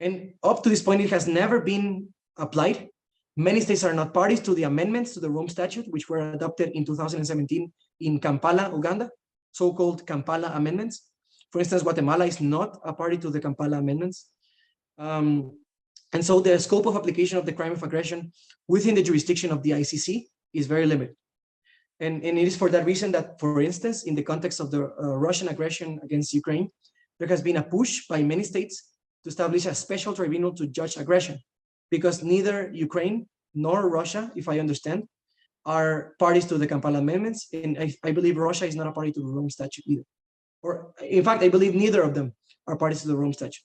And up to this point, it has never been applied. Many states are not parties to the amendments to the Rome Statute, which were adopted in 2017 in Kampala, Uganda, so-called Kampala amendments. For instance, Guatemala is not a party to the Kampala amendments. And so the scope of application of the crime of aggression within the jurisdiction of the ICC is very limited. And it is for that reason that, for instance, in the context of the Russian aggression against Ukraine, there has been a push by many states to establish a special tribunal to judge aggression, because neither Ukraine nor Russia, if I understand, are parties to the Kampala amendments. And I believe Russia is not a party to the Rome Statute either. Or in fact, I believe neither of them are parties to the Rome Statute.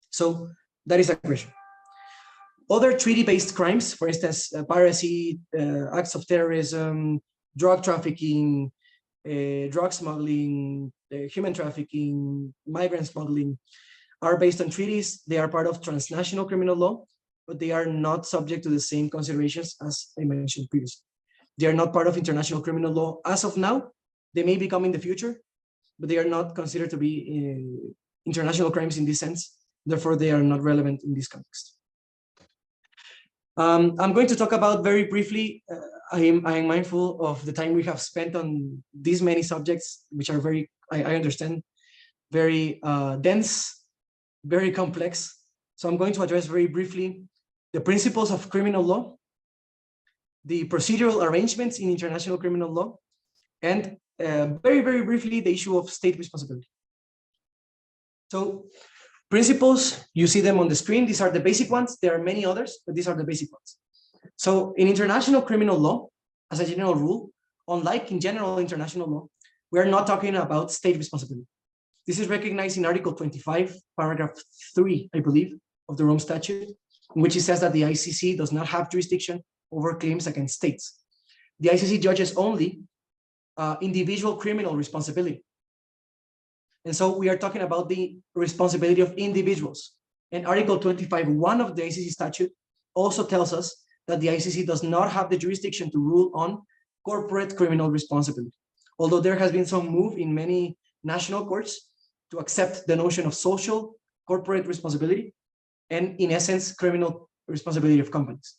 So that is aggression. Other treaty-based crimes, for instance, piracy, acts of terrorism, drug trafficking, drug smuggling, human trafficking, migrant smuggling, are based on treaties. They are part of transnational criminal law, but they are not subject to the same considerations as I mentioned previously. They are not part of international criminal law as of now. They may become in the future, but they are not considered to be international crimes in this sense. Therefore, they are not relevant in this context. I'm going to talk about very briefly, I am mindful of the time we have spent on these many subjects, which are very, I understand, very dense, very complex. So I'm going to address very briefly the principles of criminal law, the procedural arrangements in international criminal law, and very, very briefly, the issue of state responsibility. So principles, you see them on the screen. These are the basic ones. There are many others, but these are the basic ones. So in international criminal law, as a general rule, unlike in general international law, we are not talking about state responsibility. This is recognized in Article 25, paragraph 3, I believe, of the Rome Statute, in which it says that the ICC does not have jurisdiction over claims against states. The ICC judges only individual criminal responsibility. And so we are talking about the responsibility of individuals. And Article 25(1) of the ICC statute also tells us that the ICC does not have the jurisdiction to rule on corporate criminal responsibility. Although there has been some move in many national courts to accept the notion of social corporate responsibility and, in essence, criminal responsibility of companies.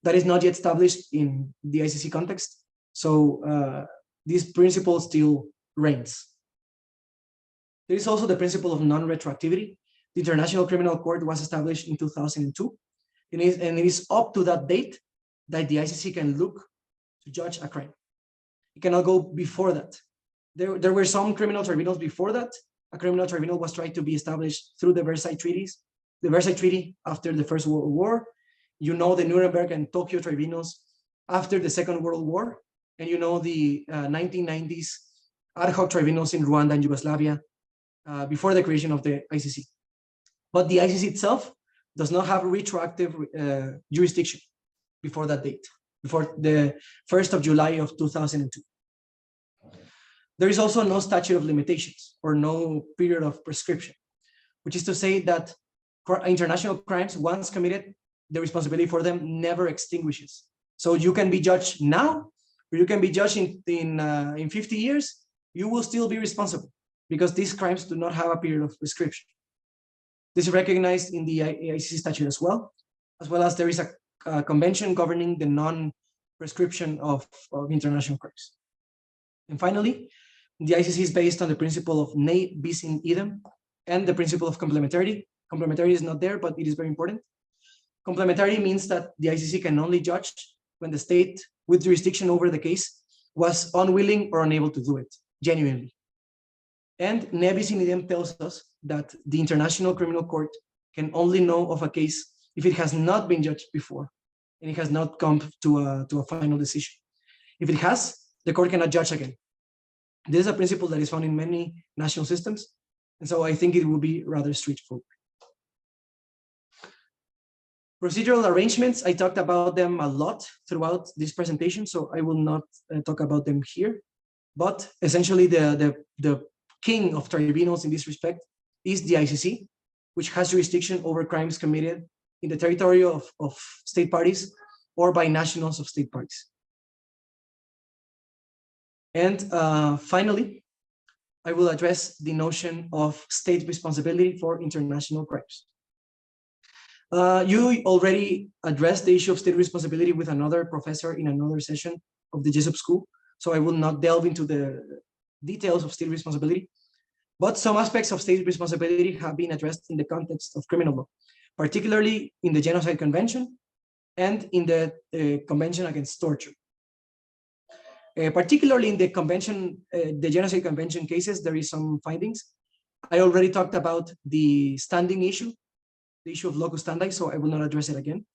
That is not yet established in the ICC context. So this principle still reigns. There is also the principle of non-retroactivity. The International Criminal Court was established in 2002, and it is up to that date that the ICC can look to judge a crime. It cannot go before that. There were some criminal tribunals before that. A criminal tribunal was tried to be established through the Versailles Treaties. The Versailles Treaty after the First World War, you know, the Nuremberg and Tokyo tribunals after the Second World War, and you know the 1990s ad hoc tribunals in Rwanda and Yugoslavia before the creation of the ICC. But the ICC itself does not have retroactive jurisdiction before that date, before the 1st of July of 2002. There is also no statute of limitations or no period of prescription, which is to say that international crimes, once committed, the responsibility for them never extinguishes. So you can be judged now, or you can be judged in 50 years, you will still be responsible because these crimes do not have a period of prescription. This is recognized in the ICC statute as well as there is a convention governing the non-prescription of international crimes. And finally, the ICC is based on the principle of ne bis in idem and the principle of complementarity. Complementarity is not there, but it is very important. Complementarity means that the ICC can only judge when the state with jurisdiction over the case was unwilling or unable to do it genuinely. And ne bis in idem tells us that the International Criminal Court can only know of a case if it has not been judged before and it has not come to a final decision. If it has, the court cannot judge again. This is a principle that is found in many national systems, and so I think it will be rather straightforward. Procedural arrangements, I talked about them a lot throughout this presentation, so I will not talk about them here. But essentially, the king of tribunals in this respect is the ICC, which has jurisdiction over crimes committed in the territory of state parties or by nationals of state parties. And finally, I will address the notion of state responsibility for international crimes. You already addressed the issue of state responsibility with another professor in another session of the Jessup School, so I will not delve into the details of state responsibility. But some aspects of state responsibility have been addressed in the context of criminal law, particularly in the Genocide Convention and in the Convention Against Torture. Particularly in the convention, the Genocide Convention cases, there is some findings. I already talked about the standing issue, the issue of locus standi, so I will not address it again.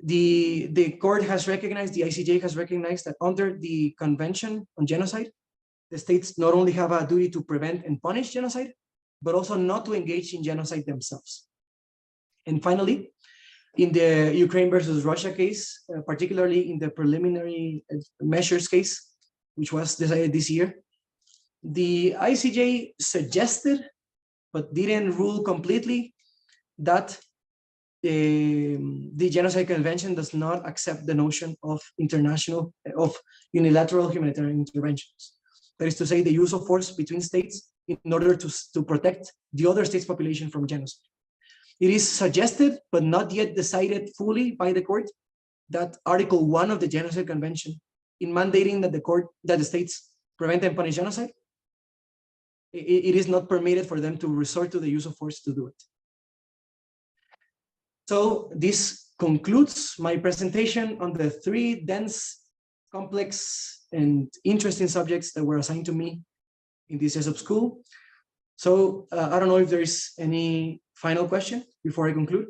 The court has recognized, the ICJ has recognized that under the Convention on Genocide, the states not only have a duty to prevent and punish genocide, but also not to engage in genocide themselves. And finally, in the Ukraine versus Russia case, particularly in the preliminary measures case, which was decided this year, the ICJ suggested, but didn't rule completely, that the Genocide Convention does not accept the notion of unilateral humanitarian interventions. That is to say, the use of force between states in order to protect the other state's population from genocide. It is suggested, but not yet decided fully by the court, that Article 1 of the Genocide Convention, in mandating that the states prevent and punish genocide, it is not permitted for them to resort to the use of force to do it. So this concludes my presentation on the three dense, complex, and interesting subjects that were assigned to me in this Jessup school. So I don't know if there is any final question before I conclude.